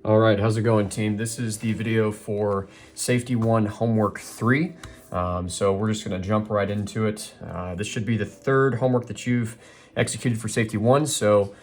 All right, how's it going, team? This is the video for Safety 1 Homework 3. So we're just gonna jump right into it. This should be the third homework that you've executed for Safety 1, so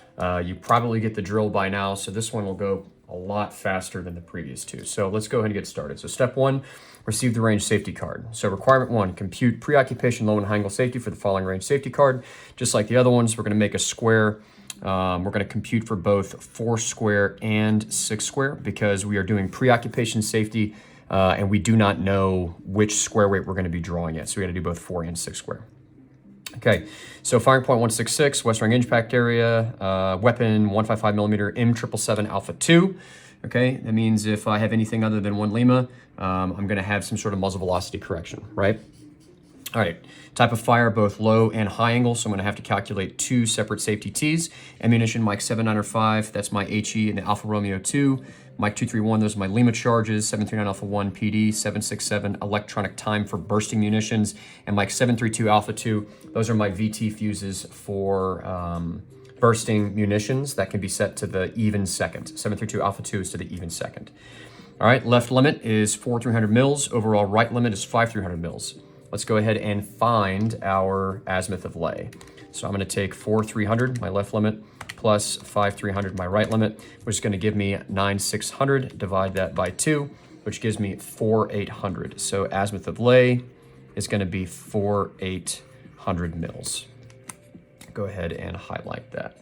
you probably get the drill by now, so this one will go a lot faster than the previous two. So let's go ahead and get started. So step 1, receive the range safety card. So requirement 1, compute pre-occupation low and high angle safety for the following range safety card. Just like the other ones, we're gonna make a square. We're going to compute for both 4 square and 6 square because we are doing pre-occupation safety and we do not know which square weight we're going to be drawing yet. So we got to do both 4 and 6 square. Okay, so firing point 166, West Ring impact area, weapon 155 millimeter M777 Alpha 2. Okay, that means if I have anything other than 1 Lima, I'm going to have some sort of muzzle velocity correction, right? All right, type of fire, both low and high angle, so I'm gonna have to calculate 2 separate safety Ts. Ammunition, Mike 795, that's my HE and the Alpha Romeo 2. Mike 231, those are my Lima charges. 739 Alpha 1 PD, 767 electronic time for bursting munitions, and Mike 732 Alpha 2, those are my VT fuses for bursting munitions that can be set to the even second. 732 Alpha 2 is to the even second. All right, left limit is 4,300 mils, overall right limit is 5,300 mils. Let's go ahead and find our azimuth of lay. So I'm going to take 4,300, my left limit, plus 5,300, my right limit, which is going to give me 9,600. Divide that by 2, which gives me 4,800. So azimuth of lay is going to be 4,800 mils. Go ahead and highlight that.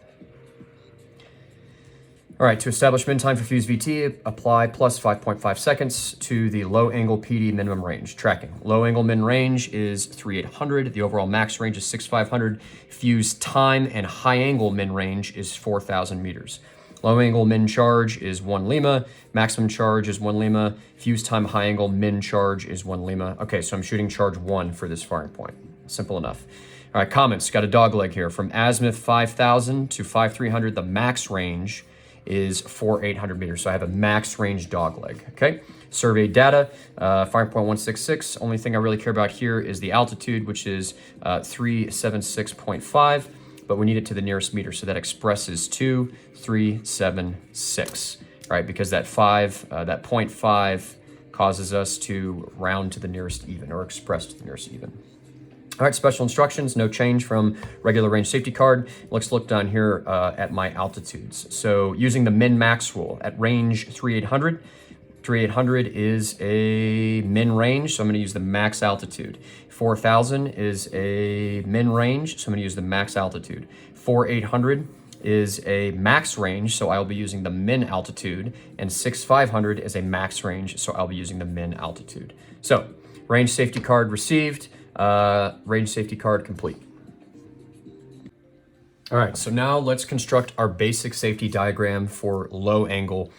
All right, to establish min time for fuse VT, apply plus 5.5 seconds to the low angle PD minimum range. Tracking. Low angle min range is 3,800. The overall max range is 6,500. Fuse time and high angle min range is 4,000 meters. Low angle min charge is 1 Lima. Maximum charge is 1 Lima. Fuse time high angle min charge is 1 Lima. Okay, so I'm shooting charge 1 for this firing point. Simple enough. All right, comments. Got a dog leg here. From azimuth 5,000 to 5,300, the max range is 4,800 meters. So I have a max range dog leg, okay? Survey data, firing point 166. Only thing I really care about here is the altitude, which is 376.5, but we need it to the nearest meter. So that expresses to 376, right? Because that 0.5 causes us to round to the nearest even or express to the nearest even. All right, special instructions, no change from regular range safety card. Let's look down here at my altitudes. So using the min-max rule at range 3,800, 3,800 is a min range, so I'm gonna use the max altitude. 4,000 is a min range, so I'm gonna use the max altitude. 4,800 is a max range, so I'll be using the min altitude, and 6,500 is a max range, so I'll be using the min altitude. So, range safety card received, range safety card complete. All right, so now let's construct our basic safety diagram for low angle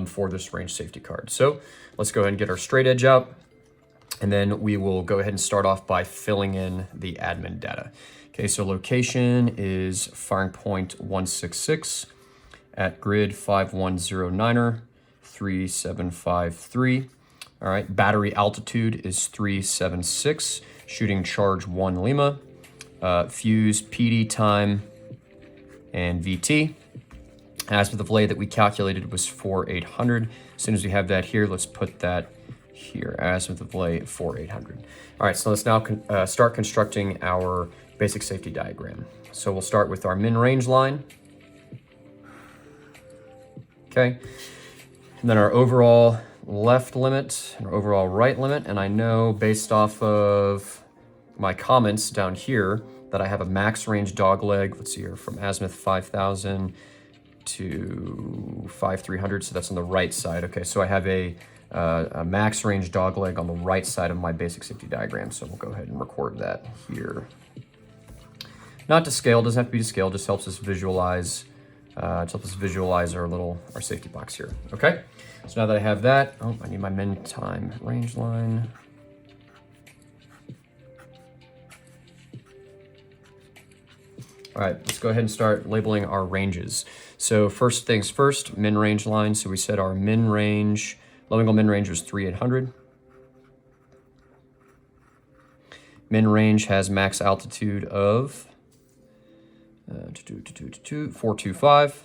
for this range safety card. So let's go ahead and get our straight edge out, and then we will go ahead and start off by filling in the admin data. Okay, so location is firing point 166 at grid 5109er 3753. All right, battery altitude is 376. Shooting charge 1 Lima, fuse PD time and VT. Azimuth of lay that we calculated was 4,800. As soon as we have that here, let's put that here. Azimuth of lay 4,800. All right, so let's now start constructing our basic safety diagram. So we'll start with our min range line. Okay, and then our overall left limit and overall right limit, and I know based off of my comments down here that I have a max range dog leg, let's see here, from azimuth 5,000 to 5,300, so that's on the right side. Okay, so I have a max range dog leg on the right side of my basic safety diagram, so we'll go ahead and record that here. Not to scale, doesn't have to be to scale, just helps us visualize our safety box here. Okay, so now that I have that, oh, I need my min time range line. All right, let's go ahead and start labeling our ranges. So first things first, min range line. So we said our min range, low angle min range was 3,800. Min range has max altitude of 425.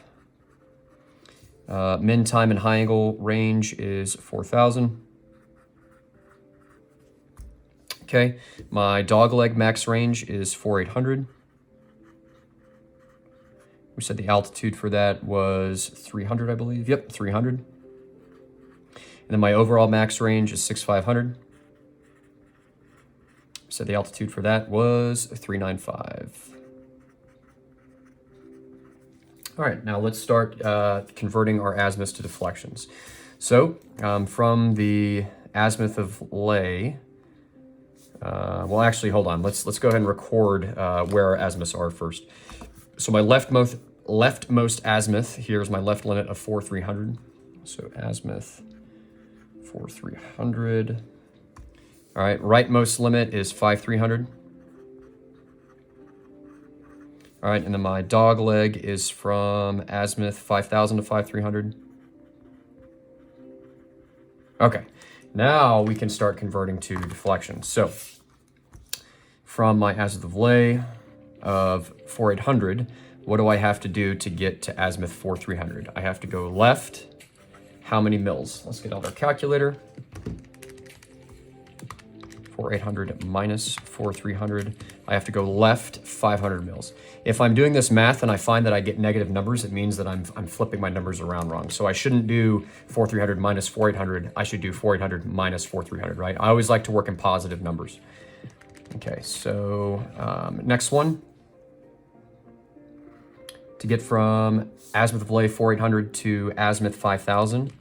Min, time, and high angle range is 4,000. Okay, my dog leg max range is 4,800. We said the altitude for that was 300, I believe. Yep, 300. And then my overall max range is 6,500. So the altitude for that was 395. All right, now let's start converting our azimuths to deflections. So from the azimuth of lay, well, actually, hold on. Let's go ahead and record where our azimuths are first. So my leftmost azimuth, here's my left limit of 4,300. So azimuth 4,300. All right, rightmost limit is 5,300. All right, and then my dog leg is from azimuth 5,000 to 5,300. Okay, now we can start converting to deflection. So from my azimuth of lay of 4,800, what do I have to do to get to azimuth 4,300? I have to go left. How many mils? Let's get out our calculator. 4,800 minus 4,300. I have to go left 500 mils. If I'm doing this math and I find that I get negative numbers, it means that I'm flipping my numbers around wrong. So I shouldn't do 4,300 minus 4,800. I should do 4,800 minus 4,300, right? I always like to work in positive numbers. Okay, so next one. To get from azimuth of lay 4,800 to azimuth 5,000.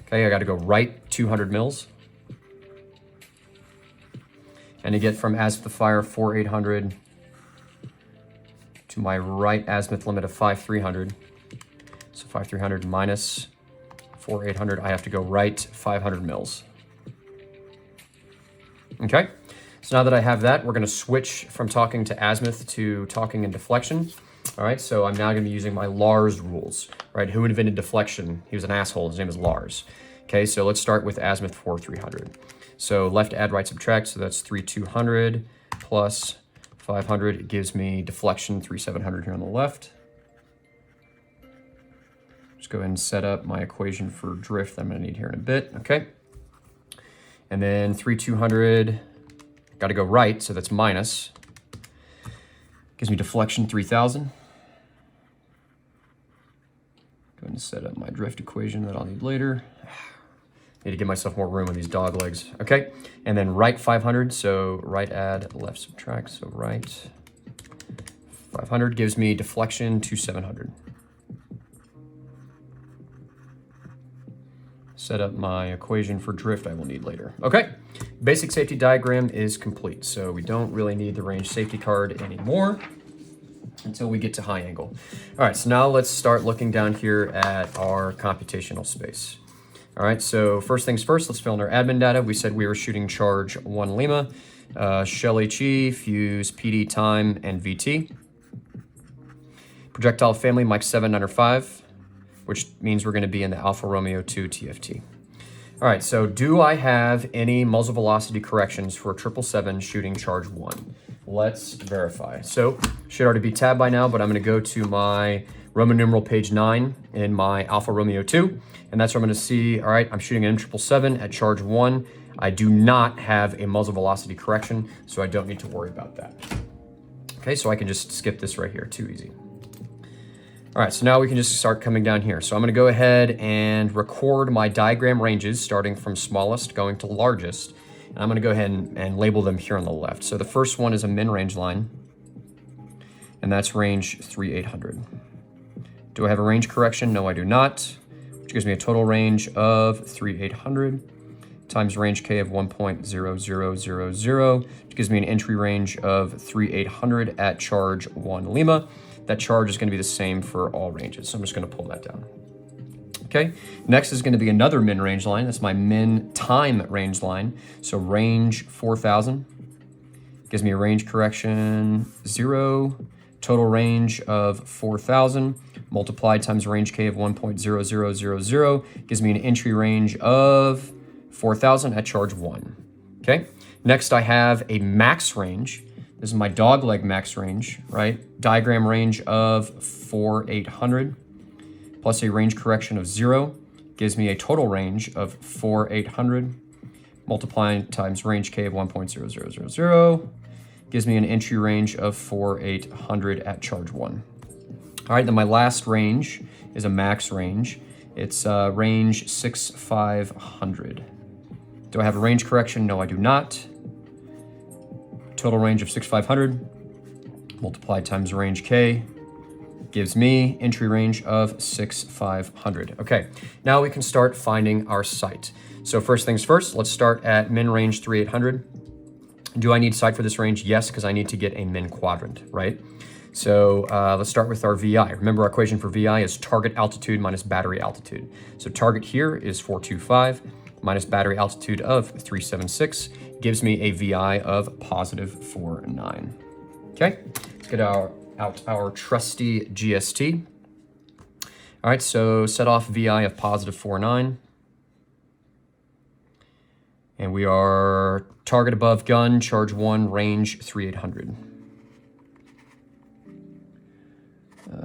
Okay, I got to go right 200 mils. And to get from azimuth of fire 4,800 to my right azimuth limit of 5,300. So 5,300 minus 4,800, I have to go right 500 mils. Okay, so now that I have that, we're going to switch from talking to azimuth to talking in deflection. All right, so I'm now going to be using my Lars rules, right? Who invented deflection? He was an asshole. His name is Lars. Okay, so let's start with azimuth 4,300. So left add, right subtract, so that's 3,200 plus 500. It gives me deflection 3,700 here on the left. Just go ahead and set up my equation for drift that I'm going to need here in a bit. Okay. And then 3,200, got to go right, so that's minus. Gives me deflection 3,000. Go ahead and set up my drift equation that I'll need later. Need to give myself more room on these dog legs. Okay, and then right 500, so right add, left subtract, so right 500 gives me deflection to 700. Set up my equation for drift I will need later. Okay, basic safety diagram is complete, so we don't really need the range safety card anymore until we get to high angle. All right, so now let's start looking down here at our computational space. All right, so first things first, let's fill in our admin data. We said we were shooting charge 1 Lima, shell HE, fuse, PD, time, and VT. Projectile family, Mike 795, which means we're going to be in the Alfa Romeo 2 TFT. All right, so do I have any muzzle velocity corrections for 777 shooting charge 1? Let's verify. So should already be tabbed by now, but I'm going to go to my Roman numeral page 9 in my Alfa Romeo 2, and that's where I'm going to see, all right, I'm shooting an M777 at charge 1. I do not have a muzzle velocity correction, so I don't need to worry about that. Okay, so I can just skip this right here, too easy. All right, so now we can just start coming down here. So I'm gonna go ahead and record my diagram ranges starting from smallest going to largest. And I'm gonna go ahead and label them here on the left. So the first one is a min range line, and that's range 3,800. Do I have a range correction? No, I do not, which gives me a total range of 3,800 times range K of 1.0000, which gives me an entry range of 3,800 at charge 1 Lima. That charge is going to be the same for all ranges, so I'm just going to pull that down. Okay, next is going to be another min range line. That's my min time range line. So range 4,000 gives me a range correction 0, total range of 4,000 multiplied times range K of 1.0000 gives me an entry range of 4,000 at charge 1. Okay, next I have a max range. This is my dog leg max range, right? Diagram range of 4800 plus a range correction of 0 gives me a total range of 4800 multiplying times range K of 1.0000 gives me an entry range of 4800 at charge 1. All right, then my last range is a max range. It's range 6500. Do I have a range correction? No, I do not. Total range of 6500 multiplied times range K gives me entry range of 6500. Okay, now we can start finding our site. So first things first, let's start at min range 3800. Do I need site for this range? Yes, because I need to get a min quadrant, right? So let's start with our VI. Remember, our equation for VI is target altitude minus battery altitude. So target here is 425 minus battery altitude of 376 gives me a VI of positive 49. Okay, let's get out our trusty GST. All right, so set off VI of positive 49. And we are target above gun, charge 1, range 3800.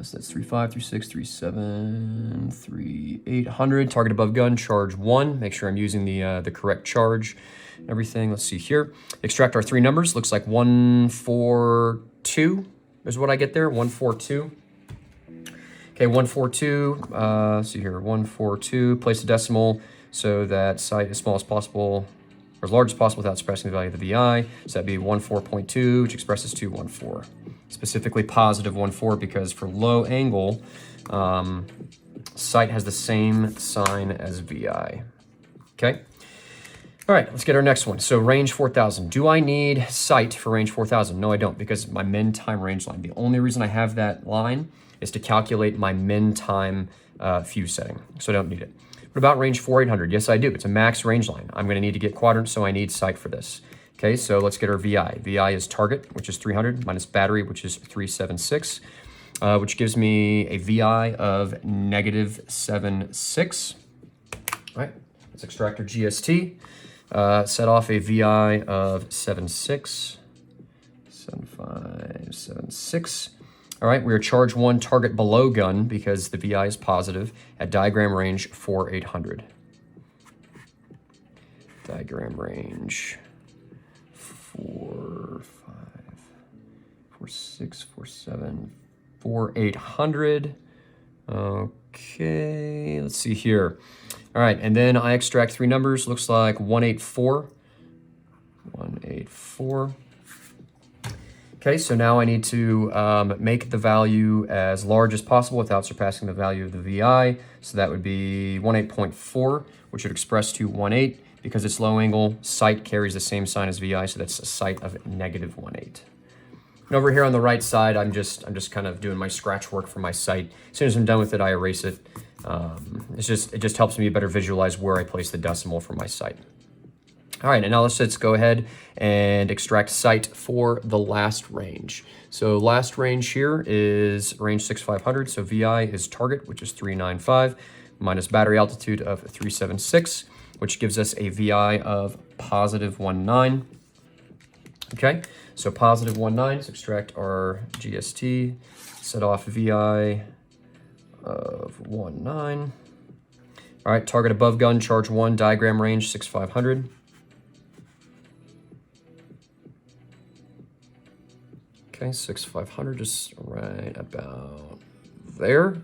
So that's 35, 36, 37, 3800. Target above gun, charge 1. Make sure I'm using the correct charge and everything. Let's see here. Extract our 3 numbers. Looks like 142 is what I get there, 142. Okay, 142, let's see here, 142. Place a decimal so that site as small as possible, or as large as possible without suppressing the value of the VI. So that'd be 14.2, which expresses 214. Specifically positive 14 because for low angle, site has the same sign as VI. Okay. All right, let's get our next one. So range 4000. Do I need site for range 4000? No, I don't, because my min time range line. The only reason I have that line is to calculate my min time fuse setting. So I don't need it. What about range 4800? Yes, I do. It's a max range line. I'm going to need to get quadrant, so I need site for this. Okay, so let's get our VI. VI is target, which is 300, minus battery, which is 376, which gives me a VI of negative 76. All right, let's extract our GST. Set off a VI of 76, 7576. All right, we are charge 1, target below gun because the VI is positive at diagram range 4800. Diagram range 4, 5, 4, 6, 4, 7, 4800. Okay, let's see here. All right, and then I extract 3 numbers. Looks like 184. 184. Okay, so now I need to make the value as large as possible without surpassing the value of the VI. So that would be 18.4, which would express to 18. Because it's low angle, site carries the same sign as VI, so that's a site of negative 18. And over here on the right side, I'm just kind of doing my scratch work for my site. As soon as I'm done with it, I erase it. It just helps me better visualize where I place the decimal for my site. All right, and now let's go ahead and extract site for the last range. So last range here is range 6500. So VI is target, which is 395, minus battery altitude of 376, which gives us a VI of positive 19. Okay, so positive 19, let's extract our GST, set off VI of 19. All right, target above gun, charge 1, diagram range 6500. Okay, 6500, just right about there.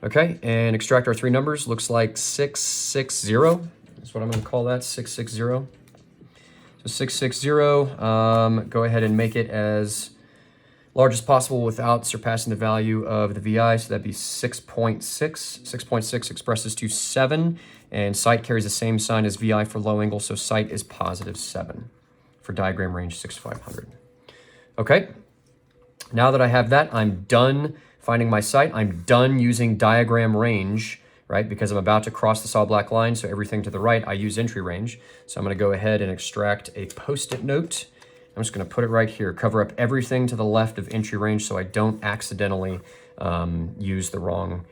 Okay, and extract our 3 numbers, looks like 660. That's what I'm going to call that, 660. So 660, go ahead and make it as large as possible without surpassing the value of the VI. So that'd be 6.6. 6.6 expresses to 7, and site carries the same sign as VI for low angle, so site is positive 7 for diagram range 6500. Okay, now that I have that, I'm done finding my site. I'm done using diagram range, right? Because I'm about to cross the solid black line, so everything to the right, I use entry range. So I'm gonna go ahead and extract a post-it note. I'm just gonna put it right here, cover up everything to the left of entry range so I don't accidentally use the wrong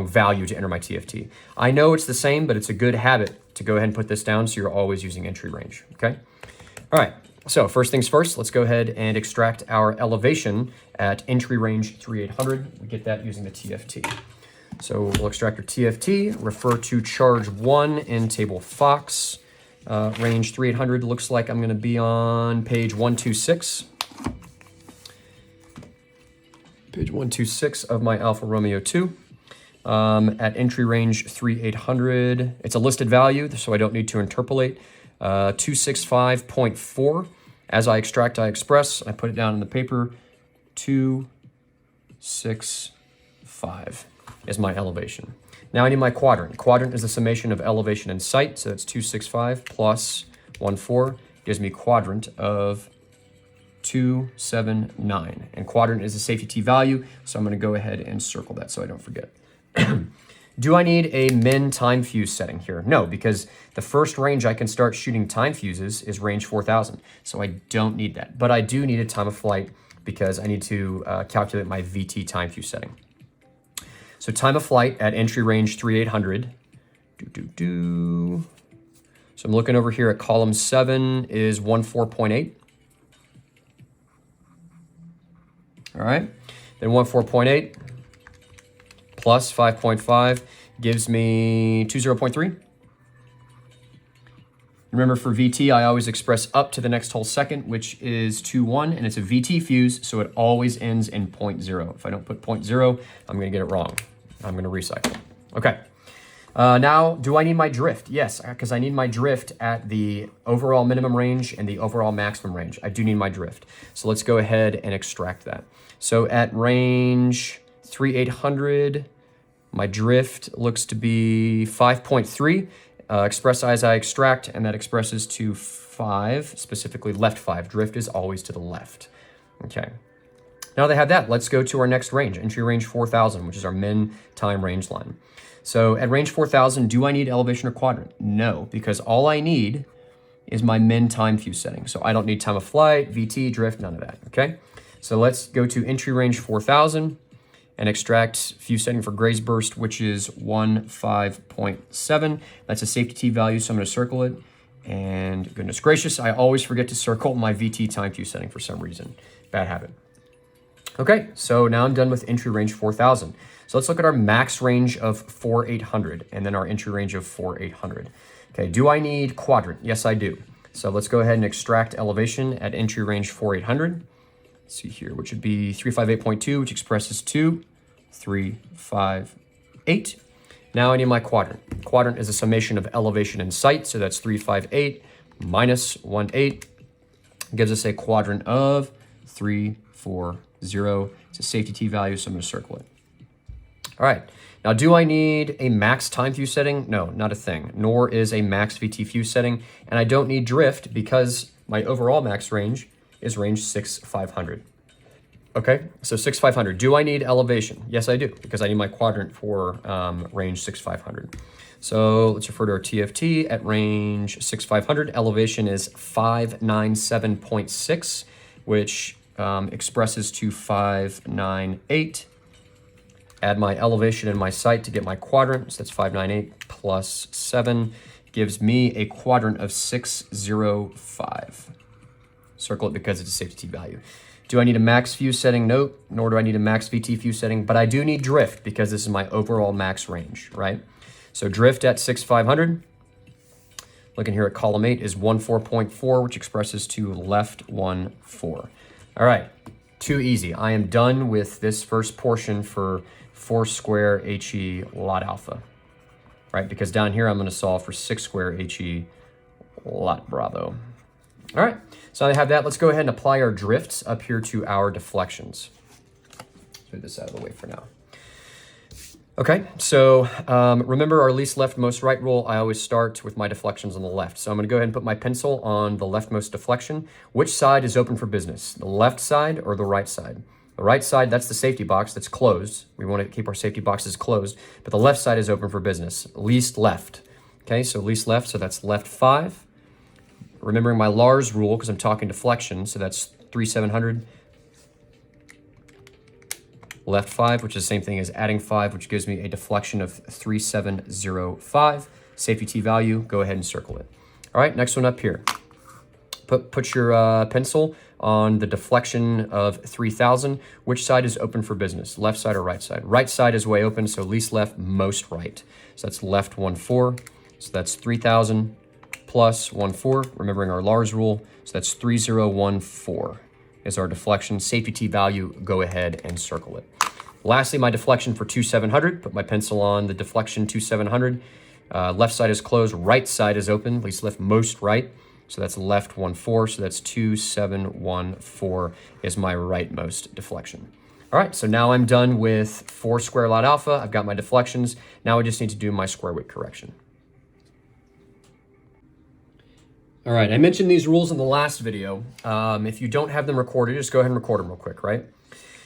value to enter my TFT. I know it's the same, but it's a good habit to go ahead and put this down so you're always using entry range, okay? All right, So first things first, let's go ahead and extract our elevation at entry range 3800. We get that using the TFT. So we'll extract our TFT, refer to charge 1 in table Fox. Range 3800 looks like I'm going to be on page 126. Page 126 of my Alfa Romeo 2. At entry range 3800, it's a listed value, so I don't need to interpolate. 265.4. As I extract, I express. I put it down in the paper. 265 is my elevation. Now I need my quadrant. Quadrant is the summation of elevation and sight, so that's 265 plus 14 gives me quadrant of 279. And quadrant is a safety T value, so I'm going to go ahead and circle that so I don't forget. Do I need a min time fuse setting here? No, because the first range I can start shooting time fuses is range 4000, so I don't need that. But I do need a time of flight because I need to calculate my VT time fuse setting. So time of flight at entry range 3800. So I'm looking over here at column 7 is 14.8. All right, then 14.8 plus 5.5 gives me 20.3. Remember, for VT, I always express up to the next whole second, which is 2.1, and it's a VT fuse, so it always ends in 0.0. If I don't put 0.0, I'm going to get it wrong. I'm going to recycle. Okay. Now, do I need my drift? Yes, because I need my drift at the overall minimum range and the overall maximum range. I do need my drift. So let's go ahead and extract that. So at range 3800, my drift looks to be 5.3. Express as I extract, and that expresses to 5, specifically left 5. Drift is always to the left. Okay. Now they have that, let's go to our next range, entry range 4000, which is our min time range line. So at range 4000, do I need elevation or quadrant? No, because all I need is my min time fuse setting. So I don't need time of flight, VT, drift, none of that, okay? So let's go to entry range 4000 and extract fuse setting for graze burst, which is 15.7. That's a safety T value, so I'm gonna circle it. And goodness gracious, I always forget to circle my VT time fuse setting for some reason. Bad habit. Okay, so now I'm done with entry range 4000. So let's look at our max range of 4800 and then our entry range of 4800. Okay, do I need quadrant? Yes, I do. So let's go ahead and extract elevation at entry range 4800. Let's see here, which would be 358.2, which expresses 358. Now I need my quadrant. Quadrant is a summation of elevation and sight, so that's 358 minus 18 gives us a quadrant of 340. It's a safety T value, so I'm going to circle it. All right. Now, do I need a max time fuse setting? No, not a thing. Nor is a max VT fuse setting. And I don't need drift because my overall max range is range 6500. Okay, so 6500. Do I need elevation? Yes, I do, because I need my quadrant for range 6500. So let's refer to our TFT at range 6500. Elevation is 597.6, which expresses to 598. Add my elevation and my sight to get my quadrant. So that's 598 plus 7 gives me a quadrant of 605. Circle it because it's a safety T value. Do I need a max fuse setting? Nope, nor do I need a max VT fuse setting, but I do need drift because this is my overall max range, right? So drift at 6500, looking here at column 8, is 14.4, which expresses to left 14. All right, too easy. I am done with this first portion for 4 square HE lot alpha, right? Because down here, I'm gonna solve for 6 square HE lot bravo. All right, so I have that. Let's go ahead and apply our drifts up here to our deflections. Move this out of the way for now. Okay, so remember our least left, most right rule. I always start with my deflections on the left. So I'm gonna go ahead and put my pencil on the leftmost deflection. Which side is open for business? The left side or the right side? The right side, that's the safety box that's closed. We wanna keep our safety boxes closed, but the left side is open for business. Least left, okay? So least left, so that's left 5. Remembering my Lars rule, because I'm talking deflection, so that's 3700. Left 5, which is the same thing as adding 5, which gives me a deflection of 3705. Safety T value, go ahead and circle it. All right, next one up here. put your pencil on the deflection of 3,000. Which side is open for business? Left side or right side? Right side is way open, so least left, most right. So that's left 1,4. So that's 3,000 plus 1,4, remembering our Lars rule. So that's 3,014 is our deflection. Safety T value, go ahead and circle it. Lastly, my deflection for 2,700, put my pencil on the deflection 2,700. Left side is closed, right side is open, least left, most right. So that's left 1,4, so that's 2,714 is my rightmost deflection. All right, so now I'm done with 4 square lot alpha. I've got my deflections. Now I just need to do my square weight correction. All right, I mentioned these rules in the last video. If you don't have them recorded, just go ahead and record them real quick, right?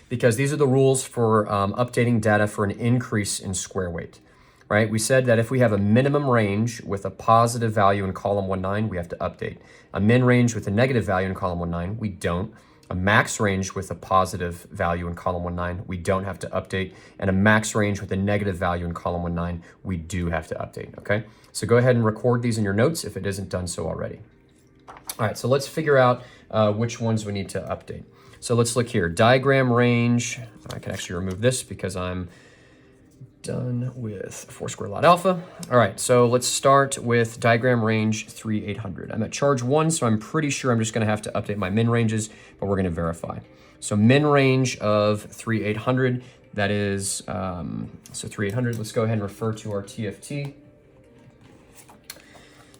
Because these are the rules for updating data for an increase in square weight, right? We said that if we have a minimum range with a positive value in column 1.9, we have to update. A min range with a negative value in column 1.9, we don't. A max range with a positive value in column 1.9, we don't have to update. And a max range with a negative value in column 1.9, we do have to update, okay? So go ahead and record these in your notes if it isn't done so already. All right, so let's figure out which ones we need to update. So let's look here. Diagram range. I can actually remove this because I'm done with 4 square lot alpha. All right, so let's start with diagram range 3,800. I'm at charge 1, so I'm pretty sure I'm just going to have to update my min ranges, but we're going to verify. So min range of 3,800, that is, so 3,800, let's go ahead and refer to our TFT.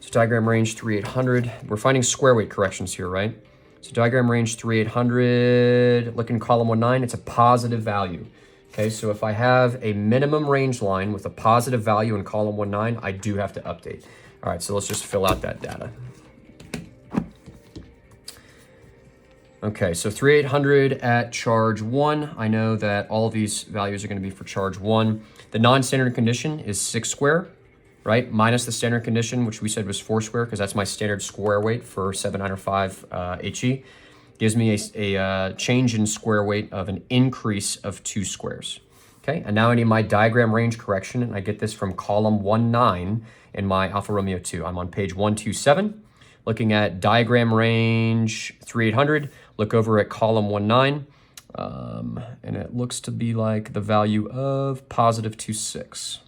So diagram range 3,800, we're finding square weight corrections here, right? So diagram range 3,800, look in column 1.9, it's a positive value. Okay, so if I have a minimum range line with a positive value in column 1.9, I do have to update. All right, so let's just fill out that data. Okay, so 3,800 at charge 1. I know that all of these values are going to be for charge 1. The non-standard condition is 6 square, right? Minus the standard condition, which we said was 4 square, because that's my standard square weight for 795 HE. Gives me a change in square weight of an increase of 2 squares. Okay, and now I need my diagram range correction, and I get this from column 1.9 in my Alfa Romeo 2. I'm on page 127, looking at diagram range 3,800. Look over at column 1.9, and it looks to be like the value of positive 2.6.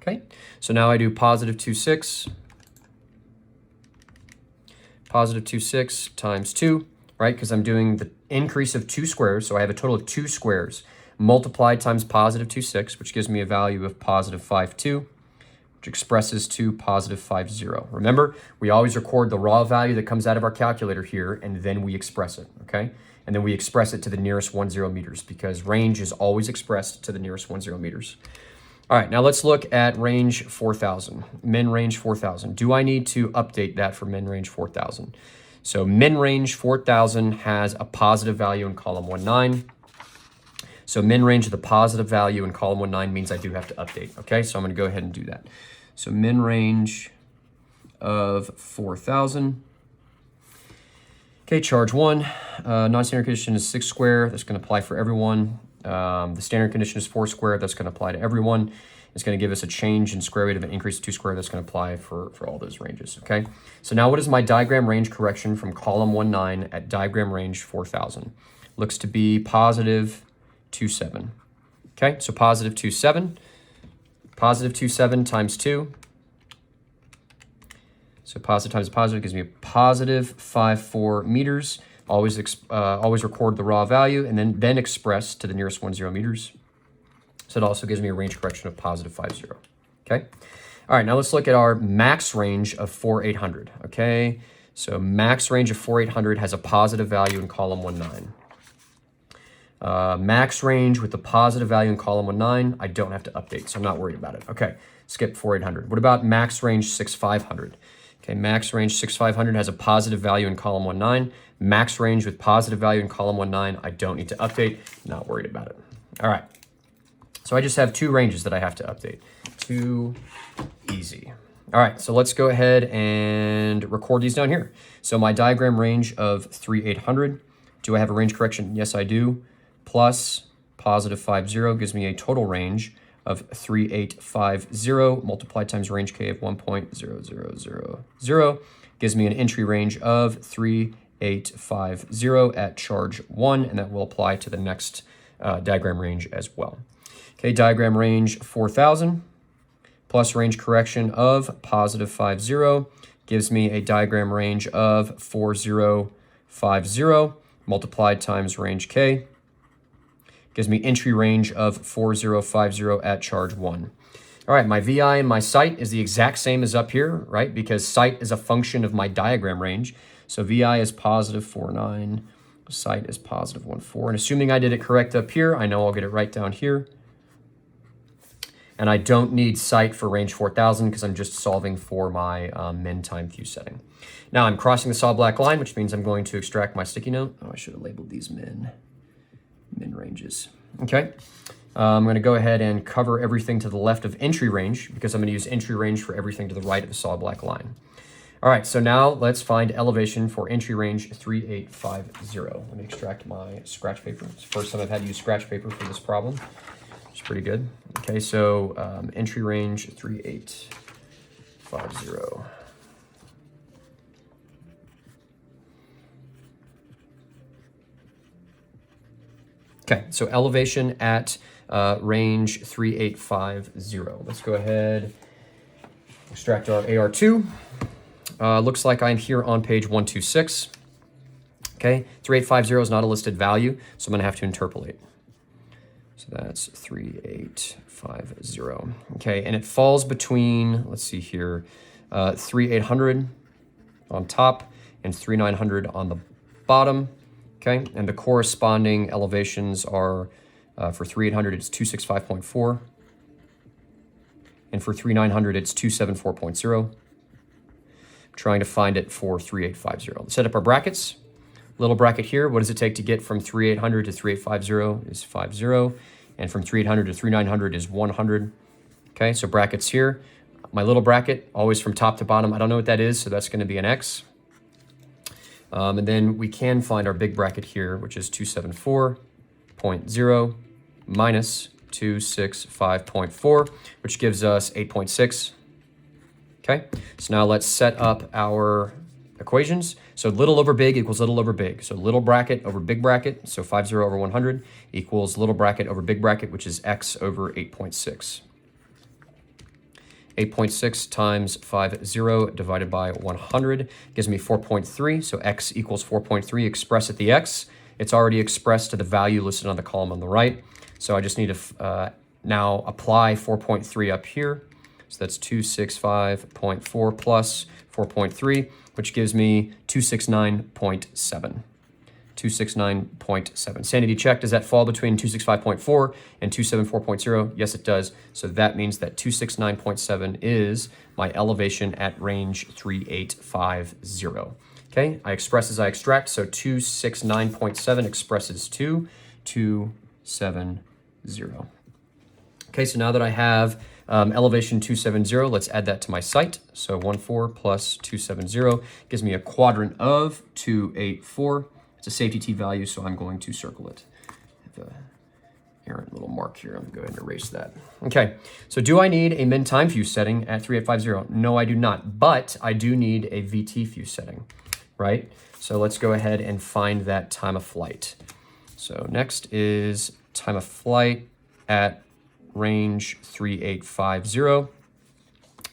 Okay, so now I do positive 2.6. Positive 2.6 times 2, right? Because I'm doing the increase of 2 squares, so I have a total of 2 squares multiplied times positive 2.6, which gives me a value of positive 5.2, which expresses to positive 5.0. Remember, we always record the raw value that comes out of our calculator here, and then we express it, okay? And then we express it to the nearest 10 meters, because range is always expressed to the nearest 10 meters. All right, now let's look at range 4,000, min range 4,000. Do I need to update that for min range 4,000? So min range 4,000 has a positive value in column 1.9. So min range of the positive value in column 1.9 means I do have to update, okay? So I'm gonna go ahead and do that. So min range of 4,000. Okay, charge 1, non-standard condition is 6 square. That's gonna apply for everyone. The standard condition is 4 square. That's going to apply to everyone. It's going to give us a change in square weight of an increase of 2 square. That's going to apply for all those ranges, okay? So now what is my diagram range correction from column 1.9 at diagram range 4,000? Looks to be positive 2.7, okay? So positive 2.7, positive 2.7 times 2. So positive times positive gives me a positive 5.4 meters. Always record the raw value and then express to the nearest 10 meters. So it also gives me a range correction of positive 5.0, okay? All right, now let's look at our max range of 4,800, okay? So max range of 4,800 has a positive value in column 1.9. Max range with the positive value in column 1.9, I don't have to update, so I'm not worried about it. Okay, skip 4,800. What about max range 6,500? Okay, max range 6,500 has a positive value in column 1.9. Max range with positive value in column 1.9, I don't need to update, not worried about it. All right, so I just have 2 ranges that I have to update. Too easy. All right, so let's go ahead and record these down here. So my diagram range of 3,800, do I have a range correction? Yes, I do. Plus positive 5.0 gives me a total range of 3,850 multiplied times range K of 1.0000. gives me an entry range of 3850 at charge 1, and that will apply to the next diagram range as well. Okay, diagram range 4000 plus range correction of positive 50 gives me a diagram range of 4050 multiplied times range K gives me entry range of 4050 at charge 1. All right, my VI and my site is the exact same as up here, right? Because site is a function of my diagram range. So VI is positive 49, site is positive 14. And assuming I did it correct up here, I know I'll get it right down here. And I don't need site for range 4000 because I'm just solving for my min time fuse setting. Now I'm crossing the solid black line, which means I'm going to extract my sticky note. Oh, I should have labeled these min ranges. Okay, I'm going to go ahead and cover everything to the left of entry range because I'm going to use entry range for everything to the right of the solid black line. All right, so now let's find elevation for entry range 3850. Let me extract my scratch paper. It's the first time I've had to use scratch paper for this problem. It's pretty good. Okay, so entry range 3850. Okay, so elevation at range 3850. Let's go ahead, extract our AR2. Looks like I'm here on page 126. Okay, 3850 is not a listed value, so I'm gonna have to interpolate. So that's 3850. Okay, and it falls between, let's see here, 3800 on top and 3900 on the bottom. Okay, and the corresponding elevations are for 3800 it's 265.4, and for 3900 it's 274.0. I'm trying to find it for 3850. Let's set up our brackets. Little bracket here, what does it take to get from 3800 to 3850 is 50, and from 3800 to 3900 is 100. Okay, so brackets here. My little bracket, always from top to bottom, I don't know what that is, so that's gonna be an X. And then we can find our big bracket here, which is 274.0 minus 265.4, which gives us 8.6. Okay, so now let's set up our equations. So little over big equals little over big. So little bracket over big bracket, so 50 over 100 equals little bracket over big bracket, which is X over 8.6. 8.6 times 50 divided by 100 gives me 4.3. So X equals 4.3. Express at the X. It's already expressed to the value listed on the column on the right. So I just need to now apply 4.3 up here. So that's 265.4 plus 4.3, which gives me 269.7. 269.7. Sanity check, does that fall between 265.4 and 274.0? Yes, it does. So that means that 269.7 is my elevation at range 3850. Okay, I express as I extract, so 269.7 expresses to 270. Okay, so now that I have elevation 270, let's add that to my site. So 14 plus 270 gives me a quadrant of 284. It's a safety T value, so I'm going to circle it. I have an errant little mark here. I'm going to go ahead and erase that. Okay, so do I need a min time fuse setting at 3850? No, I do not, but I do need a VT fuse setting, right? So let's go ahead and find that time of flight. So next is time of flight at range 3850.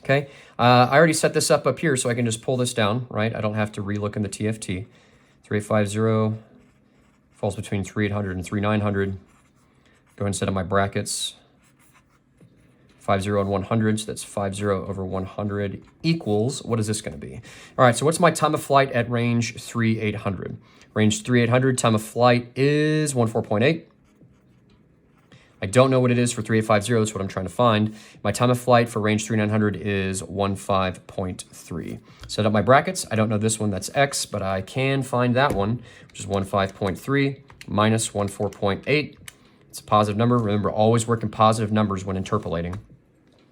Okay, I already set this up here, so I can just pull this down, right? I don't have to relook in the TFT. 3850 falls between 3800 and 3900. Go ahead and set up my brackets. 50 and 100, so that's 50 over 100 equals, what is this going to be? All right, so what's my time of flight at range 3800? Range 3800, time of flight is 14.8. I don't know what it is for 3850, that's what I'm trying to find. My time of flight for range 3900 is 15.3. Set up my brackets. I don't know this one, that's X, but I can find that one, which is 15.3 minus 14.8. It's a positive number. Remember, always work in positive numbers when interpolating.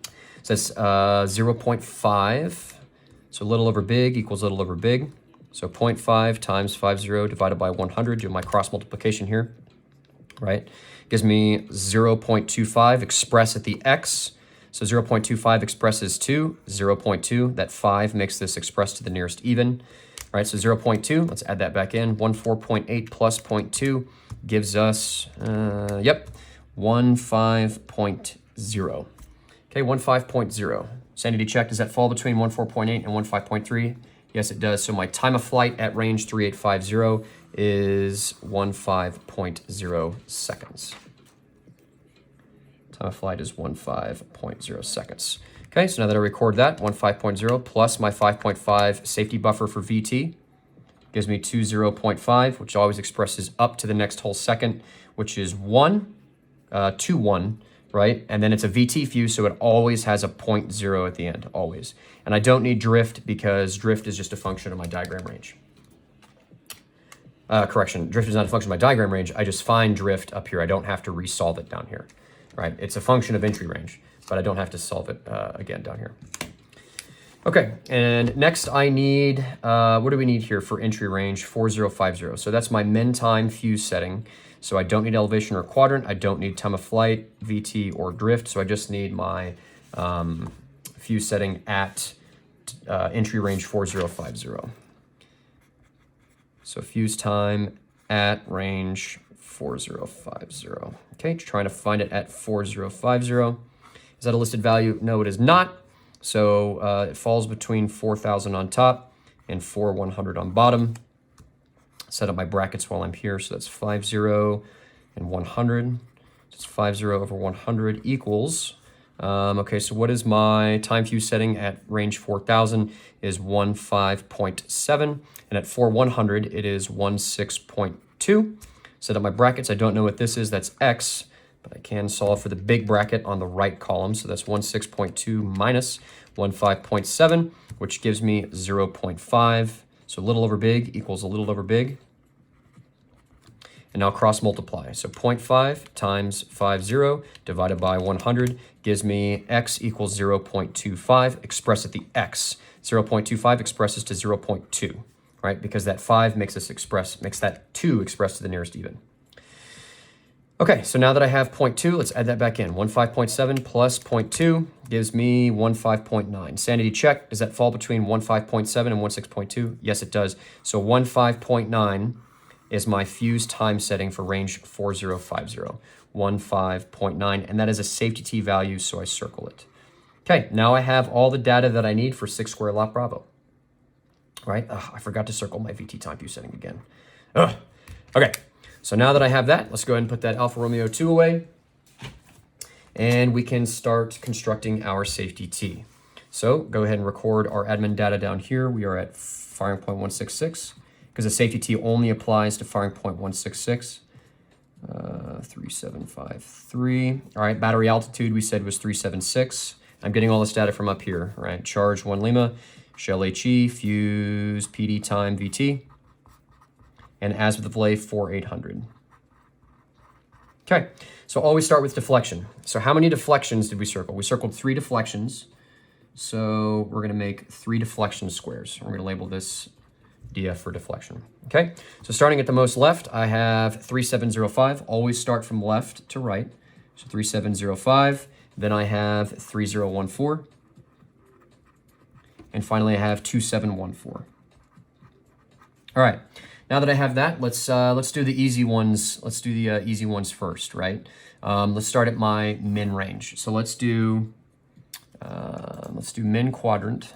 It says 0.5, so little over big equals little over big. So 0.5 times 50 divided by 100, do my cross multiplication here, right? Gives me 0.25, express at the X. So 0.25 expresses to 0.2. That 5 makes this express to the nearest even. All right, so 0.2, let's add that back in. 14.8 plus 0.2 gives us, 15.0. Okay, 15.0. Sanity check, does that fall between 14.8 and 15.3? Yes, it does. So my time of flight at range 3850 is 15.0 seconds. Time of flight is 15.0 seconds. Okay, so now that I record that, 15.0 plus my 5.5 safety buffer for VT gives me 20.5, which always expresses up to the next whole second, which is 1, 2-1, right? And then it's a VT fuse, so it always has a 0.0 at the end, always. And I don't need drift because drift is just a function of my diagram range. Correction, drift is not a function of my diagram range. I just find drift up here. I don't have to resolve it down here, right? It's a function of entry range, but I don't have to solve it again down here. Okay, and next I need, what do we need here for entry range? 4050. So that's my min time fuse setting. So I don't need elevation or quadrant. I don't need time of flight, VT, or drift. So I just need my fuse setting at entry range 4050. So fuse time at range 4050. Okay, trying to find it at 4050. Is that a listed value? No, it is not. So it falls between 4,000 on top and 4,100 on bottom. Set up my brackets while I'm here. So that's 50 and 100. So it's 50 over 100 equals, okay, so what is my time fuse setting at range 4,000 is 15.7. And at 4,100, it is 16.2. Set up my brackets. I don't know what this is. That's X, but I can solve for the big bracket on the right column. So that's 16.2 minus 15.7, which gives me 0.5. So little over big equals a little over big. And now cross multiply. So 0.5 times 50 divided by 100 gives me X equals 0.25. Express at the X. 0.25 expresses to 0.2, right? Because that 5 makes that 2 express to the nearest even. Okay, so now that I have 0.2, let's add that back in. 15.7 plus 0.2 gives me 15.9. Sanity check, does that fall between 15.7 and 16.2? Yes, it does. So 15.9 is my fuse time setting for range 4050. 15.9, and that is a safety T value, so I circle it. Okay, now I have all the data that I need for 6 square lot Bravo. Right? I forgot to circle my VT time fuse setting again. Okay. So now that I have that, let's go ahead and put that Alfa Romeo 2 away. And we can start constructing our safety T. So go ahead and record our admin data down here. We are at firing point 166 because the safety T only applies to firing point 166. 3753. All right, battery altitude we said was 376. I'm getting all this data from up here, right? Charge 1 Lima, shell HE, fuse PD time VT. And as with the Vlay, 4800. Okay, so always start with deflection. So how many deflections did we circle? We circled 3 deflections. So we're gonna make 3 deflection squares. We're gonna label this DF for deflection. Okay, so starting at the most left, I have 3705. Always start from left to right. So 3705. Then I have 3014. And finally I have 2714. All right. Now that I have that, let's do the easy ones. Let's do the easy ones first, right? Let's start at my min range. So let's do min quadrant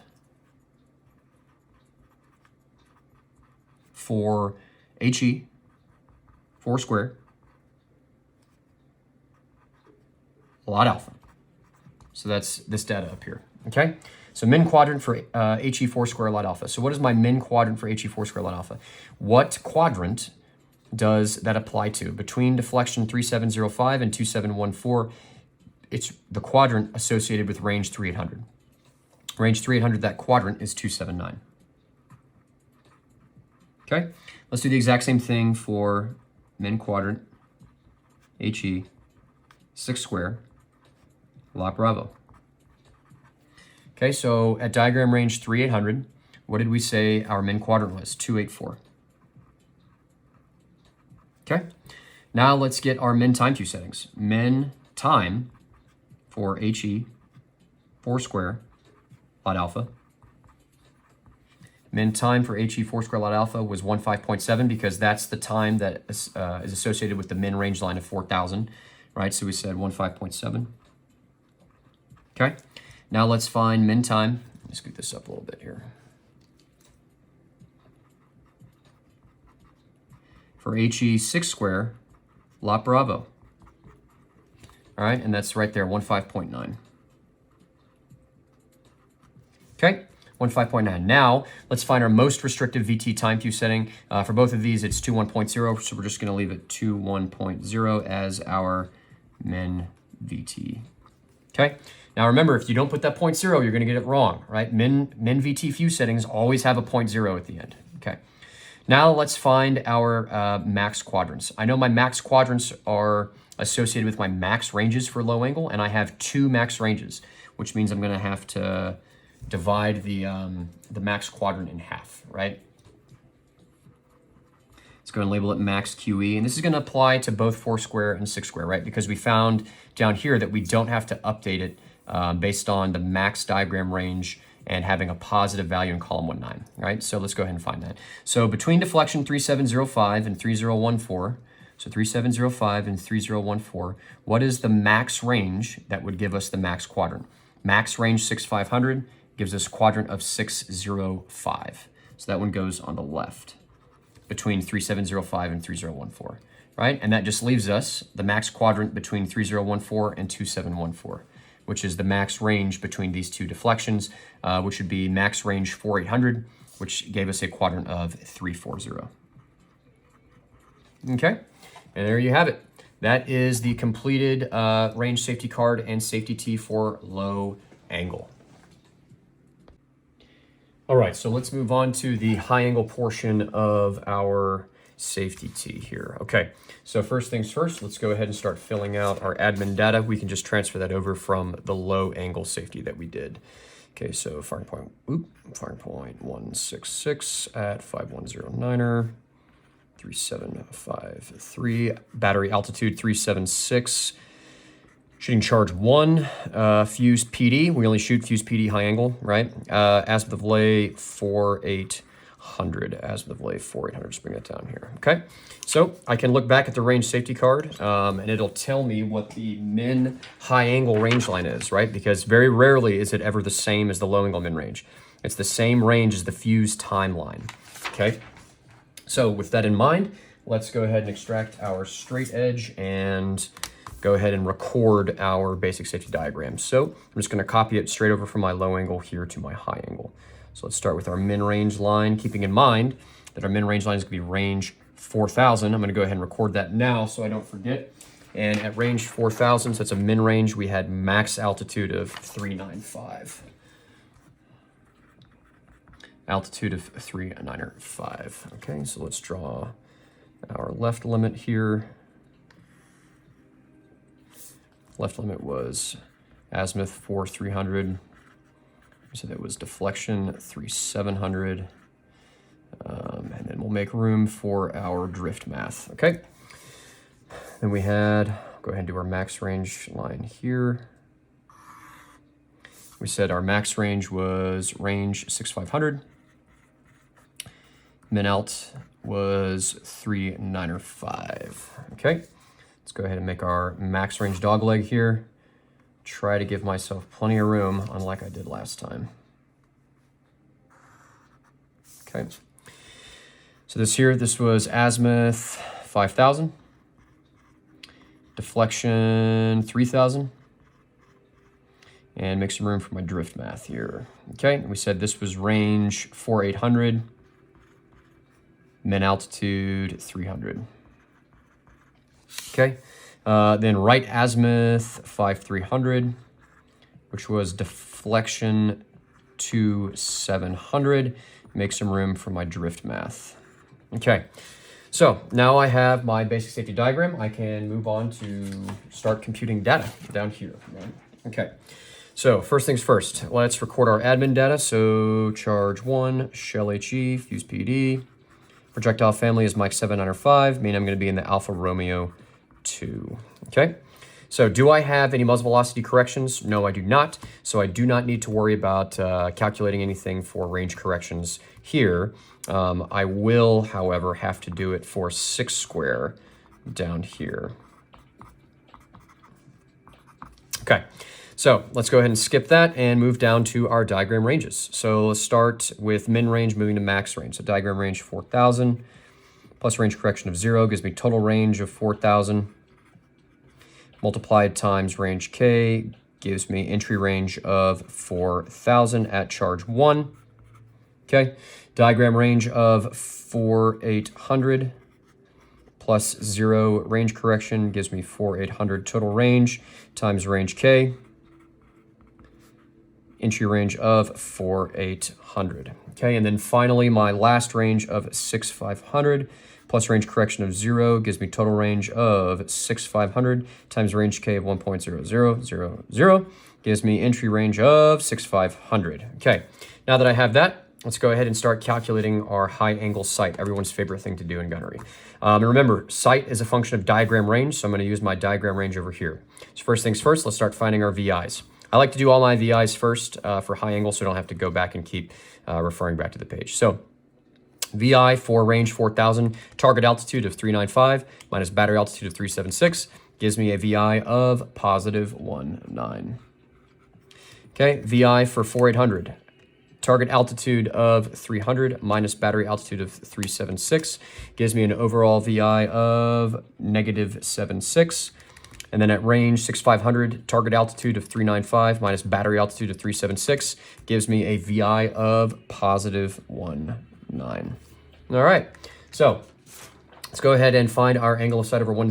for HE, 4 square, lot alpha. So that's this data up here, okay? So min quadrant for HE 4 square lot alpha. So what is my min quadrant for HE 4 square lot alpha? What quadrant does that apply to? Between deflection 3705 and 2714, it's the quadrant associated with range 3800. Range 3800, that quadrant is 279. Okay, let's do the exact same thing for min quadrant HE 6 square lot Bravo. Okay, so at diagram range 3800, what did we say our min quadrant was? 284. Okay, now let's get our min time fuse settings. Min time for HE 4 square lot alpha. Min time for HE 4 square lot alpha was 15.7 because that's the time that is associated with the min range line of 4,000, right? So we said 15.7. Okay, now let's find min time. Let me scoot this up a little bit here. For HE 6 square lot Bravo. All right, and that's right there, 15.9. Okay, 15.9. Now, let's find our most restrictive VT time fuse setting. For both of these, it's 21.0, so we're just gonna leave it 21.0 as our min VT. Okay, now remember, if you don't put that 0.0, you're gonna get it wrong, right? Min VT fuse settings always have a 0.0 at the end, okay? Now let's find our max quadrants. I know my max quadrants are associated with my max ranges for low angle, and I have 2 max ranges, which means I'm gonna have to divide the max quadrant in half, right? Let's go and label it max QE, and this is gonna apply to both 4 square and 6 square, right? Because we found down here that we don't have to update it based on the max diagram range and having a positive value in column 19, right? So let's go ahead and find that. So between deflection 3705 and 3014, so 3705 and 3014, what is the max range that would give us the max quadrant? Max range 6500 gives us quadrant of 605. So that one goes on the left between 3705 and 3014, right? And that just leaves us the max quadrant between 3014 and 2714, which is the max range between these two deflections, which would be max range 4800, which gave us a quadrant of 340. Okay, and there you have it. That is the completed range safety card and safety tee for low angle. All right, so let's move on to the high angle portion of our safety tee here. Okay, so first things first, let's go ahead and start filling out our admin data. We can just transfer that over from the low angle safety that we did. Okay, so firing point 166 at 5109er, 3753, battery altitude 376, shooting charge 1, fuse PD. We only shoot fuse PD high angle, right? Azimuth of lay 4800, azimuth of lay 4800. Just bring that down here, okay? So I can look back at the range safety card and it'll tell me what the min high angle range line is, right? Because very rarely is it ever the same as the low angle min range. It's the same range as the fuse timeline, okay? So with that in mind, let's go ahead and extract our straight edge and go ahead and record our basic safety diagram. So I'm just gonna copy it straight over from my low angle here to my high angle. So let's start with our min range line, keeping in mind that our min range line is gonna be range 4000. I'm gonna go ahead and record that now so I don't forget. And at range 4000, so that's a min range, we had max altitude of 395. Altitude of 395. Okay, so let's draw our left limit here. Left limit was azimuth 4300. So that was deflection 3700. And then we'll make room for our drift math, okay? Then we had, go ahead and do our max range line here. We said our max range was range 6500. Min alt was 3905, okay? Let's go ahead and make our max range dog leg here. Try to give myself plenty of room, unlike I did last time. Okay. So this was azimuth 5000, deflection 3000, and make some room for my drift math here. Okay, we said this was range 4800, min altitude 300. Okay, then right azimuth 5300, which was deflection 2700. Make some room for my drift math. Okay, so now I have my basic safety diagram. I can move on to start computing data down here. Right? Okay, so first things first, let's record our admin data. So charge 1, shell HE, fuse PD. Projectile family is Mike 795, meaning I'm going to be in the Alfa Romeo 2. Okay, So do I have any muzzle velocity corrections? No, I do not. So I do not need to worry about calculating anything for range corrections here. I will, however, have to do it for 6 square down here. Okay, so let's go ahead and skip that and move down to our diagram ranges. So let's start with min range moving to max range. So diagram range 4,000 plus range correction of 0 gives me total range of 4,000 multiplied times range K gives me entry range of 4,000 at charge 1. Okay, diagram range of 4,800 plus 0 range correction gives me 4,800 total range times range K, entry range of 4,800. Okay, and then finally my last range of 6,500 plus range correction of 0 gives me total range of 6,500 times range K of 1.0000 gives me entry range of 6,500. Okay, now that I have that, let's go ahead and start calculating our high angle sight, everyone's favorite thing to do in gunnery. And remember, sight is a function of diagram range, so I'm going to use my diagram range over here. So first things first, let's start finding our VIs. I like to do all my VIs first for high angle so I don't have to go back and keep referring back to the page. So VI for range 4,000, target altitude of 395 minus battery altitude of 376 gives me a VI of positive 19. Okay, VI for 4,800. Target altitude of 300 minus battery altitude of 376 gives me an overall VI of negative 76. And then at range 6,500, target altitude of 395 minus battery altitude of 376 gives me a VI of positive 19. All right, so let's go ahead and find our angle of sight over 10.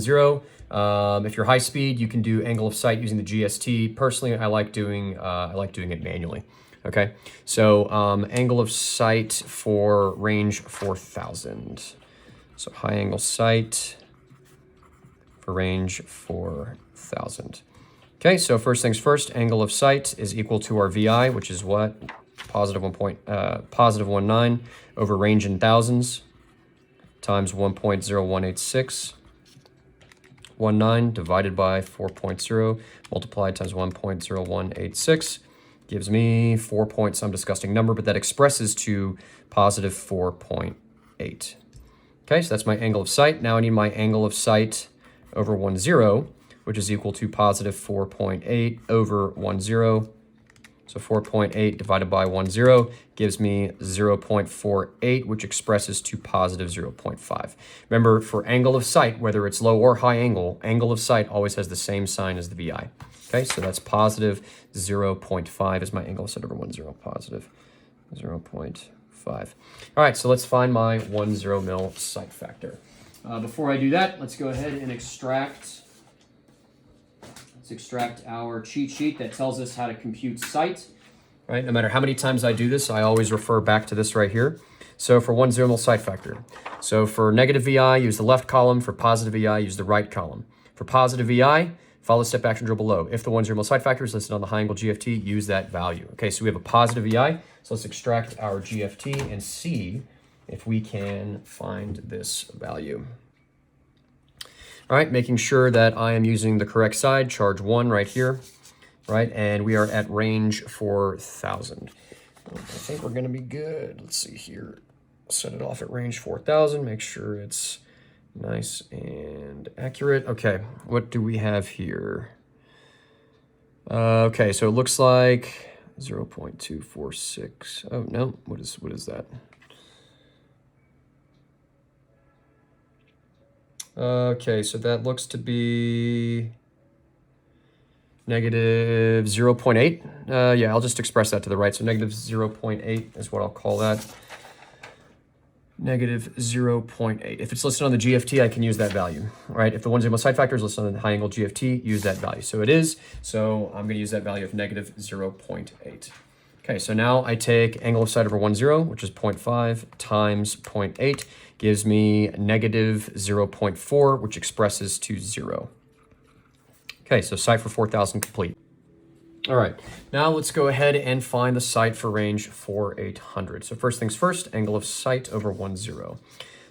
If you're high speed, you can do angle of sight using the GST. Personally, I like doing it manually. Okay, so angle of sight for range 4,000. So high angle sight for range 4,000. Okay, so first things first, angle of sight is equal to our VI, which is what? Positive 19 over range in thousands times 1.0186. 19 divided by 4.0 multiplied times 1.0186 gives me 4 point some disgusting number, but that expresses to positive 4.8. Okay, so that's my angle of sight. Now I need my angle of sight over 10, which is equal to positive 4.8 over 10. So 4.8 divided by 10 gives me 0.48, which expresses to positive 0.5. Remember, for angle of sight, whether it's low or high angle, angle of sight always has the same sign as the VI. Okay, so that's positive 0.5 is my angle of sight over 10, positive 0.5. All right, so let's find my 10 mil sight factor. Before I do that, let's go ahead and extract our cheat sheet that tells us how to compute sight. Right? No matter how many times I do this, I always refer back to this right here. So for 10 mil sight factor. So for negative VI, use the left column. For positive VI, use the right column. For positive VI, follow the step action drill below. If the 10 mil sight factor is listed on the high angle GFT, use that value. Okay, so we have a positive VI. So let's extract our GFT and see if we can find this value. All right, making sure that I am using the correct side, charge 1 right here, right? And we are at range 4,000. I think we're gonna be good. Let's see here. Set it off at range 4,000, make sure it's nice and accurate. Okay, what do we have here? Okay, so it looks like 0.246. Oh no, what is that? Okay, so that looks to be negative 0.8. Yeah, I'll just express that to the right. So negative 0.8 is what I'll call that. Negative 0.8. If it's listed on the GFT, I can use that value, right? If the 10 mil sight factor is listed on the high angle GFT, use that value. So it is, so I'm gonna use that value of negative 0.8. Okay, so now I take angle of sight over 10, which is 0.5 times 0.8, gives me negative 0.4, which expresses to 0. Okay, so sight for 4,000 complete. All right, now let's go ahead and find the sight for range 4,800. So first things first, angle of sight over 10.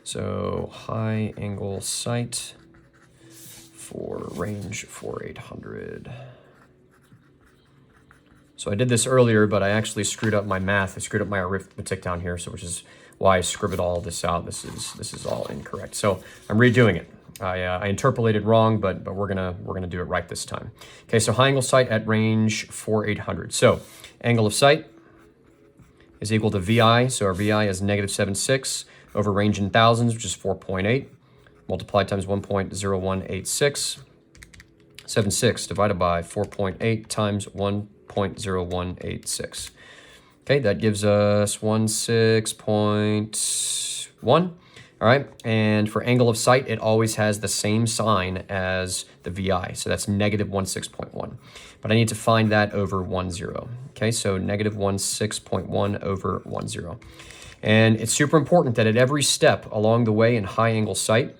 So high angle sight for range for 800. So I did this earlier, but I actually screwed up my math. I screwed up my arithmetic down here, so which is why I scribbled all this out. This is all incorrect. So I'm redoing it. I interpolated wrong, but we're gonna do it right this time. Okay, so high angle sight at range for 800. So angle of sight is equal to VI. So our VI is -7.6 over range in thousands, which is 4.8, multiplied times 1.0186. 76 divided by 4.8 times 1.0186. Okay, that gives us 16.1. All right, and for angle of sight, it always has the same sign as the VI, so that's -16.1. But I need to find that over 10. Okay, so -16.1 over 10. And it's super important that at every step along the way in high angle sight,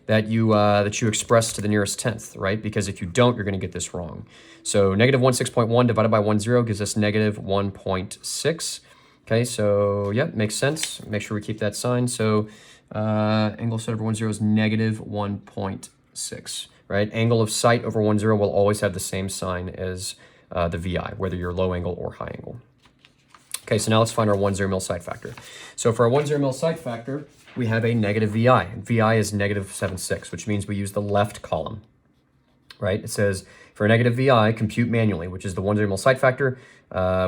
that you express to the nearest tenth, right? Because if you don't, you're going to get this wrong. So -16.1 divided by 10 gives us -1.6. Okay, so yeah, makes sense. Make sure we keep that sign. So angle of sight over 10 is -1.6, right? Angle of sight over 10 will always have the same sign as the VI, whether you're low angle or high angle. Okay, so now let's find our 10 mil sight factor. So for our 10 mil sight factor, we have a negative VI. VI is -7.6, which means we use the left column, right? It says for a negative VI, compute manually, which is the 10 mil sight factor,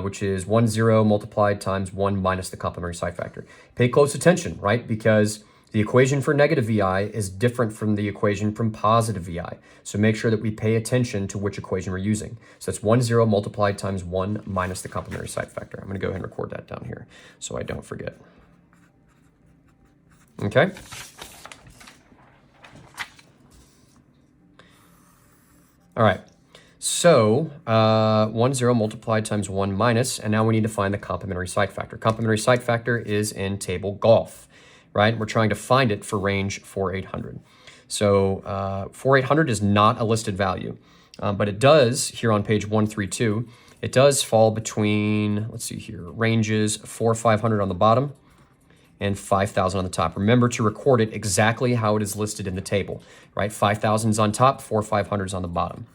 which is 10 multiplied times 1 minus the complementary sight factor. Pay close attention, right? Because the equation for negative VI is different from the equation from positive VI. So make sure that we pay attention to which equation we're using. So that's 10 multiplied times 1 minus the complementary sight factor. I'm going to go ahead and record that down here so I don't forget. Okay. All right. So 10 multiplied times 1 minus, and now we need to find the complementary sight factor. Complementary sight factor is in table golf, right? We're trying to find it for range 4800. So 4800 is not a listed value, but it does, here on page 132, it does fall between, let's see here, ranges 4500 on the bottom and 5,000 on the top. Remember to record it exactly how it is listed in the table, right? 5,000 is on top, 4,500 is on the bottom.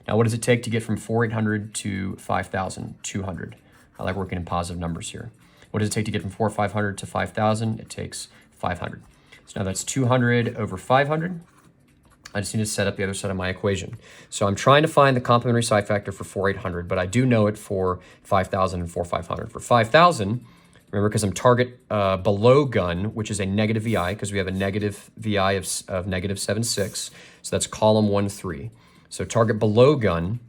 Now, what does it take to get from 4,800 to 5,000? 200. I like working in positive numbers here. What does it take to get from 4,500 to 5,000? It takes 500. So now that's 200 over 500. I just need to set up the other side of my equation. So I'm trying to find the complementary sight factor for 4,800, but I do know it for 5,000 and 4,500. For 5,000, remember, because I'm target below gun, which is a negative VI, because we have a negative VI of -7.6. So that's column 1, 3. So target below gun,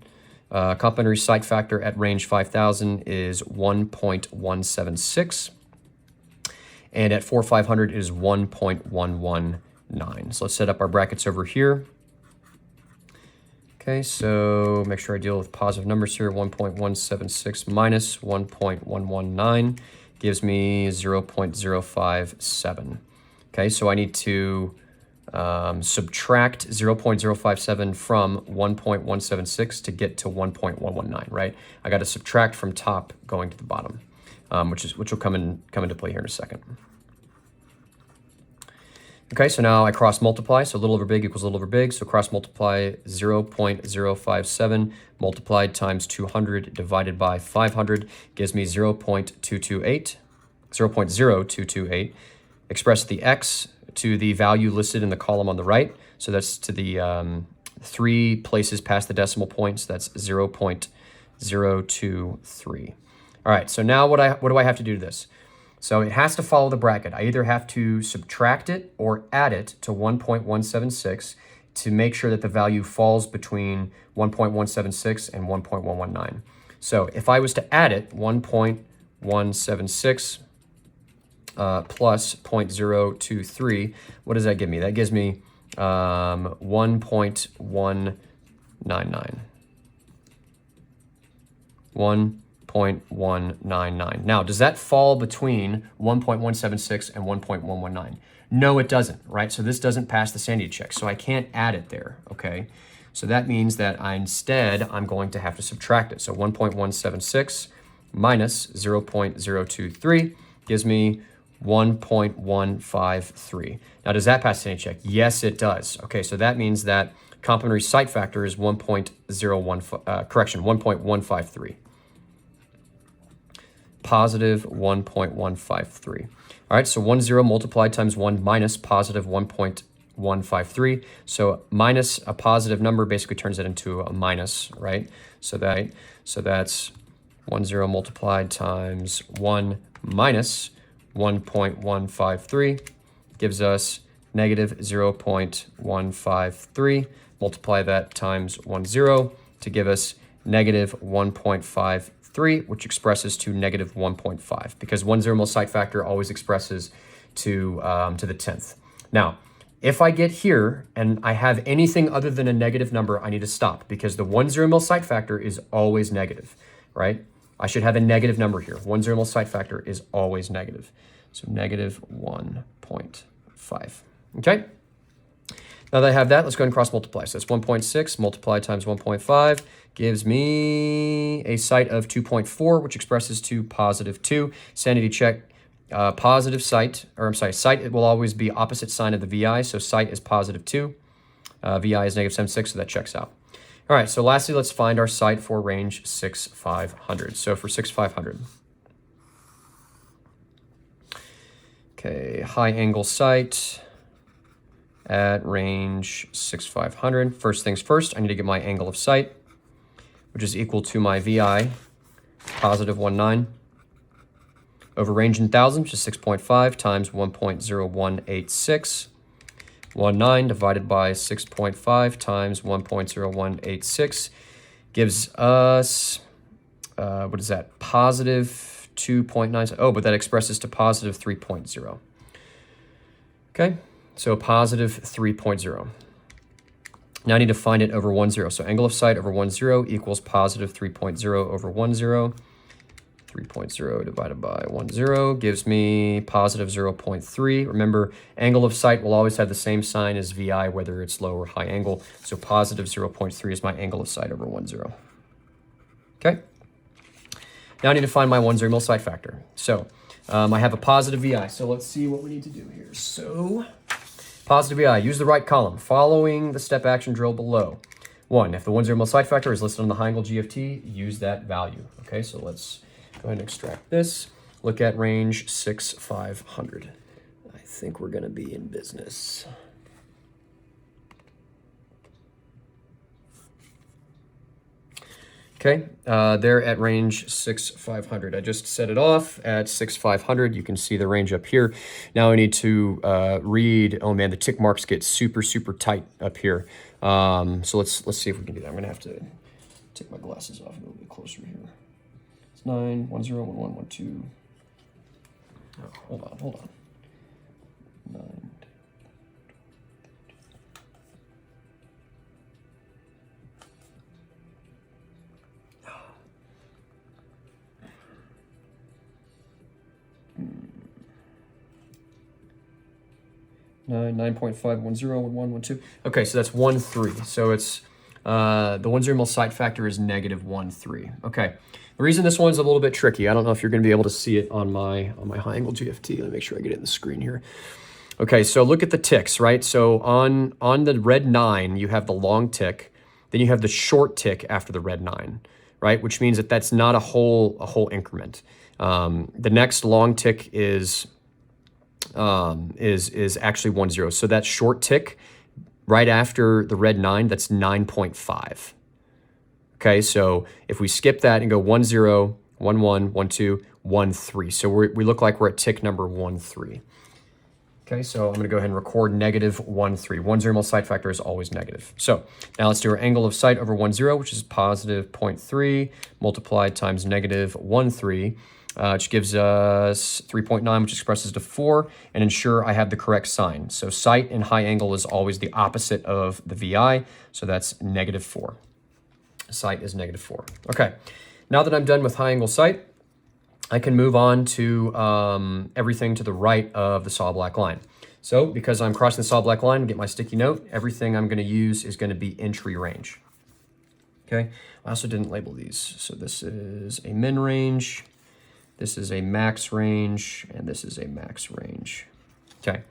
complementary sight factor at range 5,000 is 1.176. And at 4,500 is 1.119. So let's set up our brackets over here. Okay, so make sure I deal with positive numbers here. 1.176 minus 1.119 gives me 0.057. Okay, so I need to subtract 0.057 from 1.176 to get to 1.119, right? I got to subtract from top going to the bottom, which will come into play here in a second. Okay, so now I cross multiply, so little over big equals little over big, so cross multiply 0.057 multiplied times 200 divided by 500 gives me 0.228. Express the x to the value listed in the column on the right, so that's to the 3 places past the decimal point, so that's 0.023. All right, so now what do I have to do to this? So it has to follow the bracket. I either have to subtract it or add it to 1.176 to make sure that the value falls between 1.176 and 1.119. So if I was to add it, 1.176 plus 0.023, what does that give me? That gives me 1.199. 1.199. Now, does that fall between 1.176 and 1.119? No, it doesn't, right? So this doesn't pass the sanity check, so I can't add it there, okay? So that means that I'm going to have to subtract it. So 1.176 minus 0.023 gives me 1.153. Now, does that pass any check? Yes, it does. Okay, so that means that complementary site factor is 1.153. Positive 1.153. All right, so 10 multiplied times 1 minus positive 1.153. So minus a positive number basically turns it into a minus, right? So that's 10 multiplied times 1 minus 1.153 gives us negative 0.153. Multiply that times 10 to give us negative 1.53, which expresses to negative 1.5, because 1 mole site factor always expresses to the 10th. Now, if I get here and I have anything other than a negative number, I need to stop, because the 1 mole site factor is always negative, right? I should have a negative number here. 1 mole site factor is always negative. So negative 1.5, okay? Now that I have that, let's go ahead and cross multiply. So that's 1.6 multiplied times 1.5 gives me a site of 2.4, which expresses to positive 2. Sanity check, positive site, site, it will always be opposite sign of the VI, so site is positive 2. VI is negative 76, so that checks out. All right, so lastly, let's find our site for range 6500. So for 6500. Okay, high angle site at range 6500. First things first, I need to get my angle of sight, which is equal to my VI, positive 19, over range in thousands, which is 6.5 times 1.0186. 19 divided by 6.5 times 1.0186 gives us, what is that, positive 2.9. Oh, but that expresses to positive 3.0. Okay, so positive 3.0. Now I need to find it over 10. So angle of sight over 10 equals positive 3.0 over 10. 3.0 divided by 10 gives me positive 0.3. Remember, angle of sight will always have the same sign as VI, whether it's low or high angle. So positive 0.3 is my angle of sight over 10. Okay. Now I need to find my 1 mole site factor. So I have a positive VI. So let's see what we need to do here. So positive VI, use the right column, following the step action drill below. 1, if the 1 mole site factor is listed on the high angle GFT, use that value. Okay, so let's go ahead and extract this. Look at range 6500. I think we're going to be in business. Okay, they're at range 6500. I just set it off at 6500. You can see the range up here. Now I need to read. Oh man, the tick marks get super tight up here. So let's see if we can do that. I'm gonna have to take my glasses off and go a bit closer here. It's 9 10 11 12. Oh, hold on. 9. 9.5101112. Okay, so that's 13. So it's the 1 mole site factor is negative 13. Okay. The reason this one's a little bit tricky, I don't know if you're going to be able to see it on my high angle GFT. Let me make sure I get it in the screen here. Okay, so look at the ticks, right? So on the red 9, you have the long tick, then you have the short tick after the red 9, right? Which means that that's not a whole increment. The next long tick is actually 10. So that short tick right after the red 9, that's 9.5. Okay, so if we skip that and go 10, 11, 12, 13. So we look like we're at tick number 13. Okay, so I'm going to go ahead and record negative 13. 1 mole site factor is always negative. So now let's do our angle of sight over 10, which is positive 0.3 multiplied times negative 13. Which gives us 3.9, which expresses to 4, and ensure I have the correct sign. So sight in high angle is always the opposite of the VI, so that's negative 4. Sight is negative 4. Okay, now that I'm done with high angle sight, I can move on to everything to the right of the saw black line. So because I'm crossing the saw black line, get my sticky note, everything I'm going to use is going to be entry range. Okay, I also didn't label these. So this is a min range. This is a max range, and this is a max range. Okay.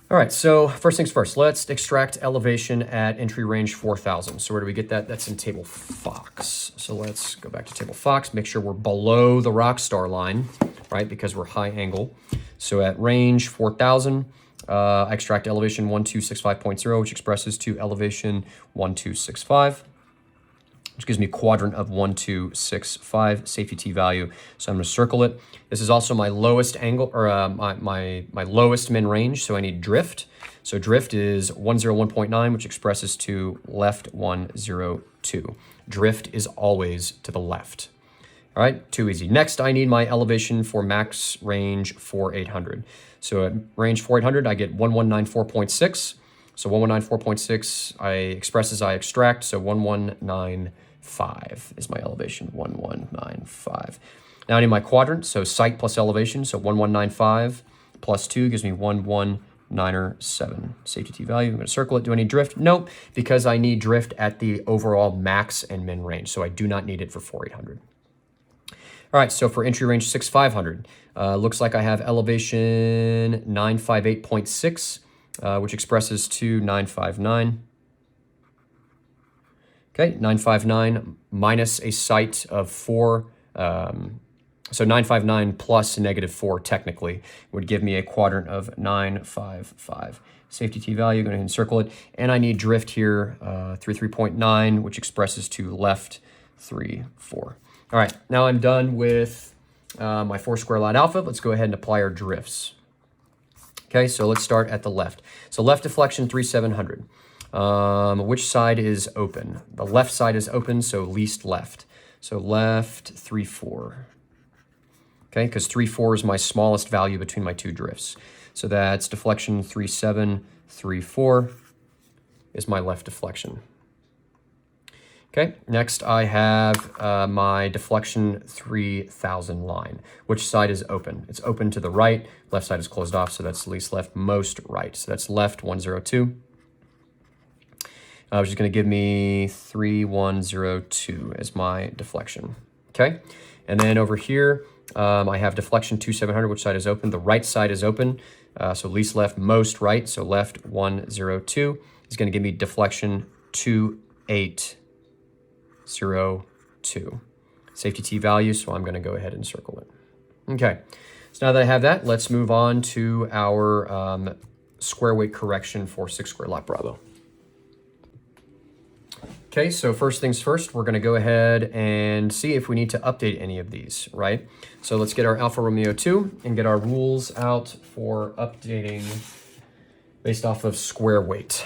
All right, so first things first, let's extract elevation at entry range 4,000. So where do we get that? That's in table Fox. So let's go back to table Fox, make sure we're below the rock star line, right? Because we're high angle. So at range 4,000, I extract elevation 1265.0, which expresses to elevation 1265. Which gives me a quadrant of 1265 safety T value. So I'm going to circle it. This is also my lowest angle, or my lowest min range, so I need drift. So drift is 101.9, which expresses to left 102. Drift is always to the left. All right, too easy. Next, I need my elevation for max range 4800. So at range 4800, I get 1194.6. So 1194.6, I express as I extract, so 1195 is my elevation, 1195. Now I need my quadrant, so site plus elevation, so 1195 plus 2 gives me 1197 safety T value. I'm going to circle it. Do I need drift? Nope, because I need drift at the overall max and min range, so I do not need it for 4800. All right, so for entry range 6500, looks like I have elevation 958.6, which expresses to 959. Okay, 959 minus a site of 4. So 959 plus -4 technically would give me a quadrant of 955. Safety T value, go ahead and circle it. And I need drift here, 33.9, which expresses to left 3, 4. All right, now I'm done with my 4 square line alpha. Let's go ahead and apply our drifts. Okay, so let's start at the left. So left deflection 3700. Which side is open? The left side is open, so least left. So left 3-4. Okay, because 3-4 is my smallest value between my two drifts. So that's deflection 3734 is my left deflection. Okay, next I have my deflection 3000 line. Which side is open? It's open to the right, left side is closed off, so that's least left, most right. So that's left 102. Which is going to give me 3102 as my deflection. Okay, and then over here, I have deflection 2700, which side is open? The right side is open, so least left, most right, so left 102 is going to give me deflection 2802. Safety T value, so I'm going to go ahead and circle it. Okay, so now that I have that, let's move on to our square weight correction for 6 square lot Bravo. Okay, so first things first, we're going to go ahead and see if we need to update any of these, right? So let's get our Alfa Romeo 2 and get our rules out for updating based off of square weight.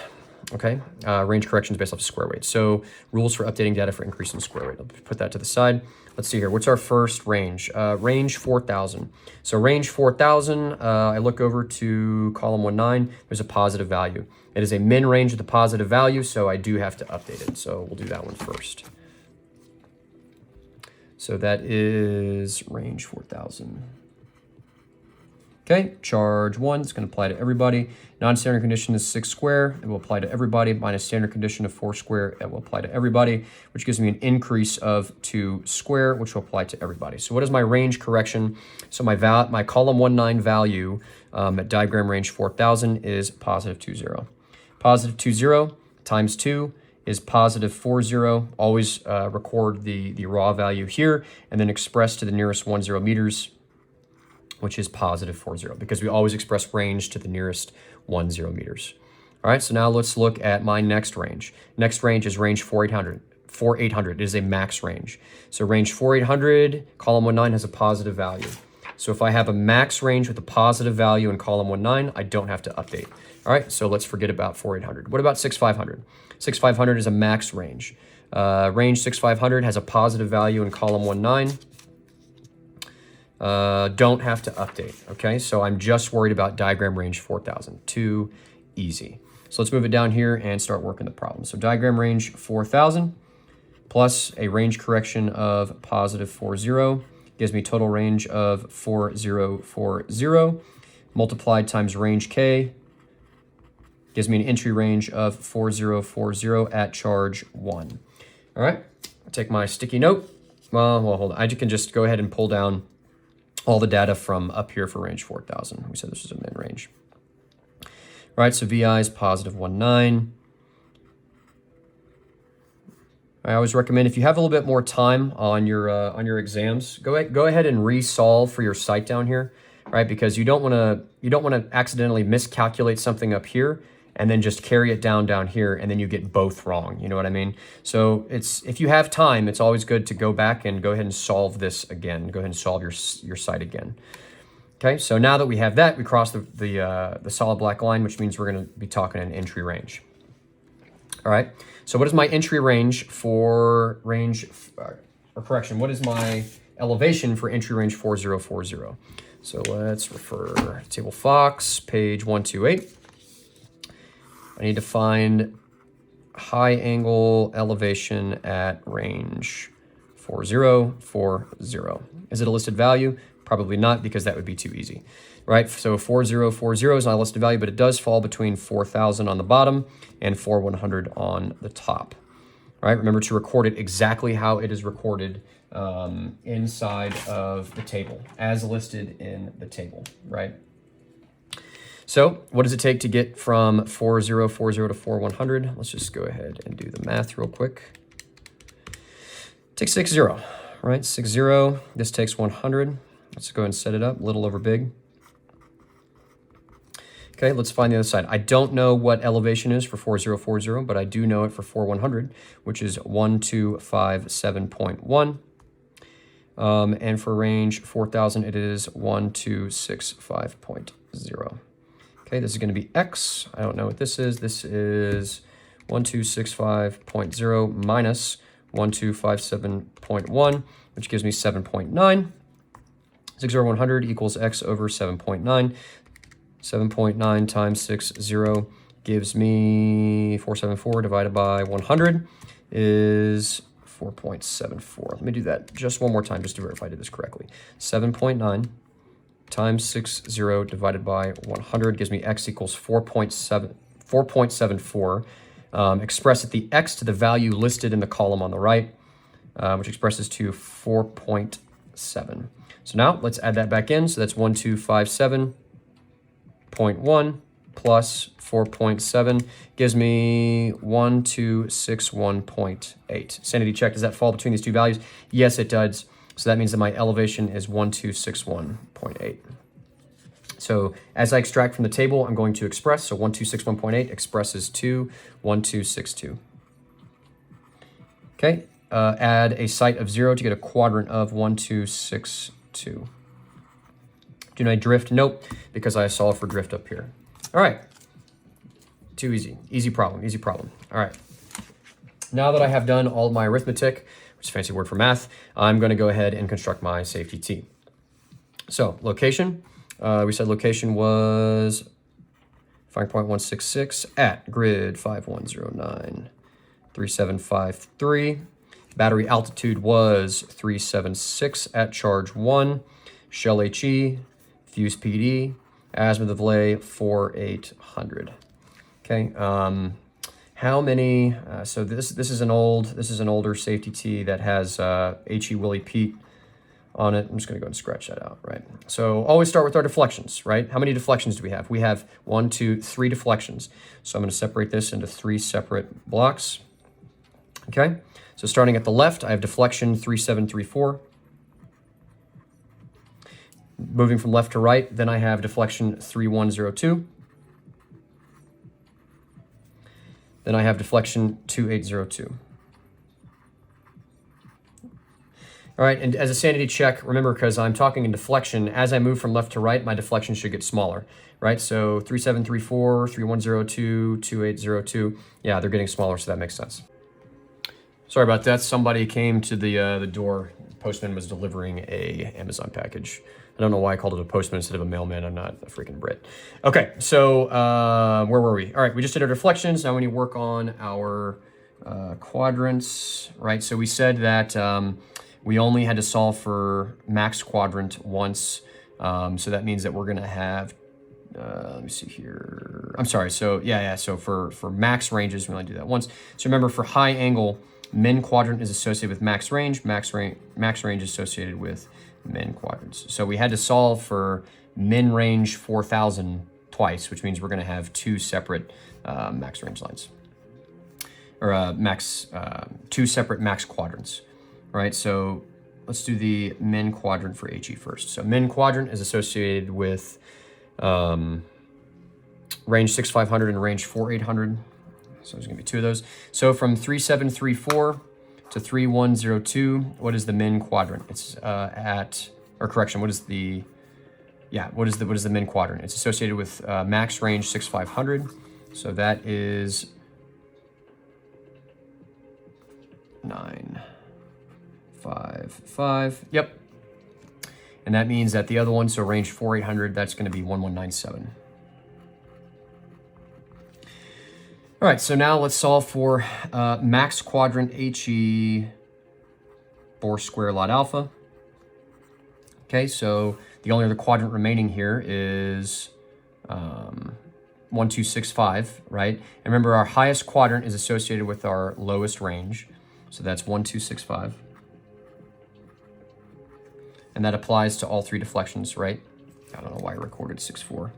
Okay, range corrections based off of square weight. So rules for updating data for increase in square weight. I'll put that to the side. Let's see here. What's our first range? Range 4,000. So range 4,000, I look over to column 19. There's a positive value. It is a min range with a positive value, so I do have to update it. So we'll do that one first. So that is range 4,000. Okay, charge 1, it's going to apply to everybody. Non-standard condition is 6 square, it will apply to everybody, minus standard condition of 4 square, it will apply to everybody, which gives me an increase of 2 square, which will apply to everybody. So what is my range correction? So my column 19 value at diagram range 4,000 is positive 20. Positive 20 times 2 is positive 40. Always record the raw value here, and then express to the nearest 10 meters, which is positive 40, because we always express range to the nearest 10 meters. All right, so now let's look at my next range. Next range is range 4800. 4800 is a max range. So range 4800, column 19 has a positive value. So if I have a max range with a positive value in column 19, I don't have to update. All right, so let's forget about 4800. What about 6500? 6500 is a max range. Range 6500 has a positive value in column 19. Don't have to update, okay? So I'm just worried about diagram range 4,000. Too easy. So let's move it down here and start working the problem. So diagram range 4,000 plus a range correction of positive 40 gives me total range of 4040 multiplied times range K gives me an entry range of 4040 at charge 1. All right, I'll take my sticky note well, hold on. I can just go ahead and pull down all the data from up here for range 4,000. We said this was a min range. All right, so VI is positive 1.9. I always recommend if you have a little bit more time on your exams, go ahead and resolve for your site down here, right? Because you don't want to accidentally miscalculate something up here and then just carry it down here, and then you get both wrong. You know what I mean? So if you have time, it's always good to go back and go ahead and solve this again. Go ahead and solve your site again. Okay, so now that we have that, we cross the solid black line, which means we're going to be talking an entry range. All right, so what is my entry range for what is my elevation for entry range 4040? So let's refer to Table Fox, page 128. I need to find high angle elevation at range 4040. Is it a listed value? Probably not, because that would be too easy, right? So 4040 is not a listed value, but it does fall between 4,000 on the bottom and 4,100 on the top. All right, remember to record it exactly how it is recorded inside of the table, as listed in the table, right? So what does it take to get from 4040 to 4100? Let's just go ahead and do the math real quick. Take 60, right? 60, this takes 100. Let's go ahead and set it up, a little over big. Okay, let's find the other side. I don't know what elevation is for 4040, but I do know it for 4100, which is 1257.1. And for range 4000, it is 1265.0. Okay, this is going to be X. I don't know what this is. This is 1265.0 minus 1257.1, which gives me 7.9. 60100 equals X over 7.9. 7.9 times 60 gives me 474 divided by 100 is 4.74. Let me do that just one more time just to verify I did this correctly. 7.9 times 60 divided by 100 gives me X equals 4.74. Express at the X to the value listed in the column on the right, which expresses to 4.7. So now let's add that back in. So that's 1257.1 plus 4.7 gives me 1261.8. Sanity check, does that fall between these two values? Yes, it does. So that means that my elevation is 1261.8. So as I extract from the table, I'm going to express. So 1261.8 expresses to 1262. Okay, add a site of 0 to get a quadrant of 1262. Do I drift? Nope, because I solved for drift up here. All right, too easy. Easy problem, easy problem. All right, now that I have done all my arithmetic, which is a fancy word for math, I'm going to go ahead and construct my safety T. So location, we said location was 5.166 at grid 5109, 3753. Battery altitude was 376 at charge 1. Shell HE, fuse PD, azimuth of lay 4800. Okay, how many? So this is an older safety T that has HE Willie Pete on it. I'm just going to go and scratch that out, right? So always start with our deflections, right? How many deflections do we have? We have 1, 2, 3 deflections. So I'm going to separate this into 3 separate blocks. Okay, so starting at the left, I have deflection 3734. Moving from left to right, then I have deflection 3102. Then I have deflection 2802. All right, and as a sanity check, remember, because I'm talking in deflection, as I move from left to right, my deflection should get smaller, right? So 3734, 3102, 2802, yeah, they're getting smaller, so that makes sense. Sorry about that. Somebody came to the door. The postman was delivering a Amazon package. I don't know why I called it a postman instead of a mailman. I'm not a freaking Brit. Okay, so where were we? All right, we just did our deflections. Now we need to work on our quadrants, right? So we said that we only had to solve for max quadrant once. So that means that we're going to have, let me see here. I'm sorry. So yeah. So for max ranges, we only do that once. So remember, for high angle, Min quadrant is associated with max range. Max range is associated with min quadrants. So we had to solve for min range 4,000 twice, which means we're going to have two separate max range lines, or two separate max quadrants. All right, so let's do the min quadrant for HE first. So min quadrant is associated with range 6,500 and range 4,800. So there's gonna be two of those. So from 3,734 to 3,102, what is the min quadrant? It's what is the min quadrant? It's associated with max range 6,500. So that is 955. Yep. And that means that the other one, so range 4,800, that's going to be 1,197. All right, so now let's solve for max quadrant HE Bohr square lot alpha. Okay, so the only other quadrant remaining here is 1265, right? And remember, our highest quadrant is associated with our lowest range. So that's 1265. And that applies to all three deflections, right? I don't know why I recorded 6.4.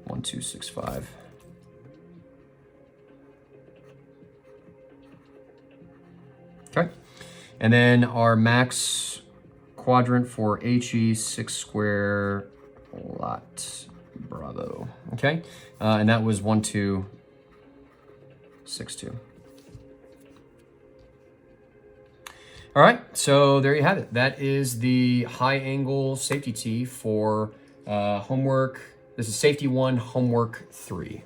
1265. Okay. And then our max quadrant for HE 6 square lot. Bravo. Okay. And that was 1262. All right, so there you have it. That is the high angle safety tee for homework. This is safety 1, homework 3.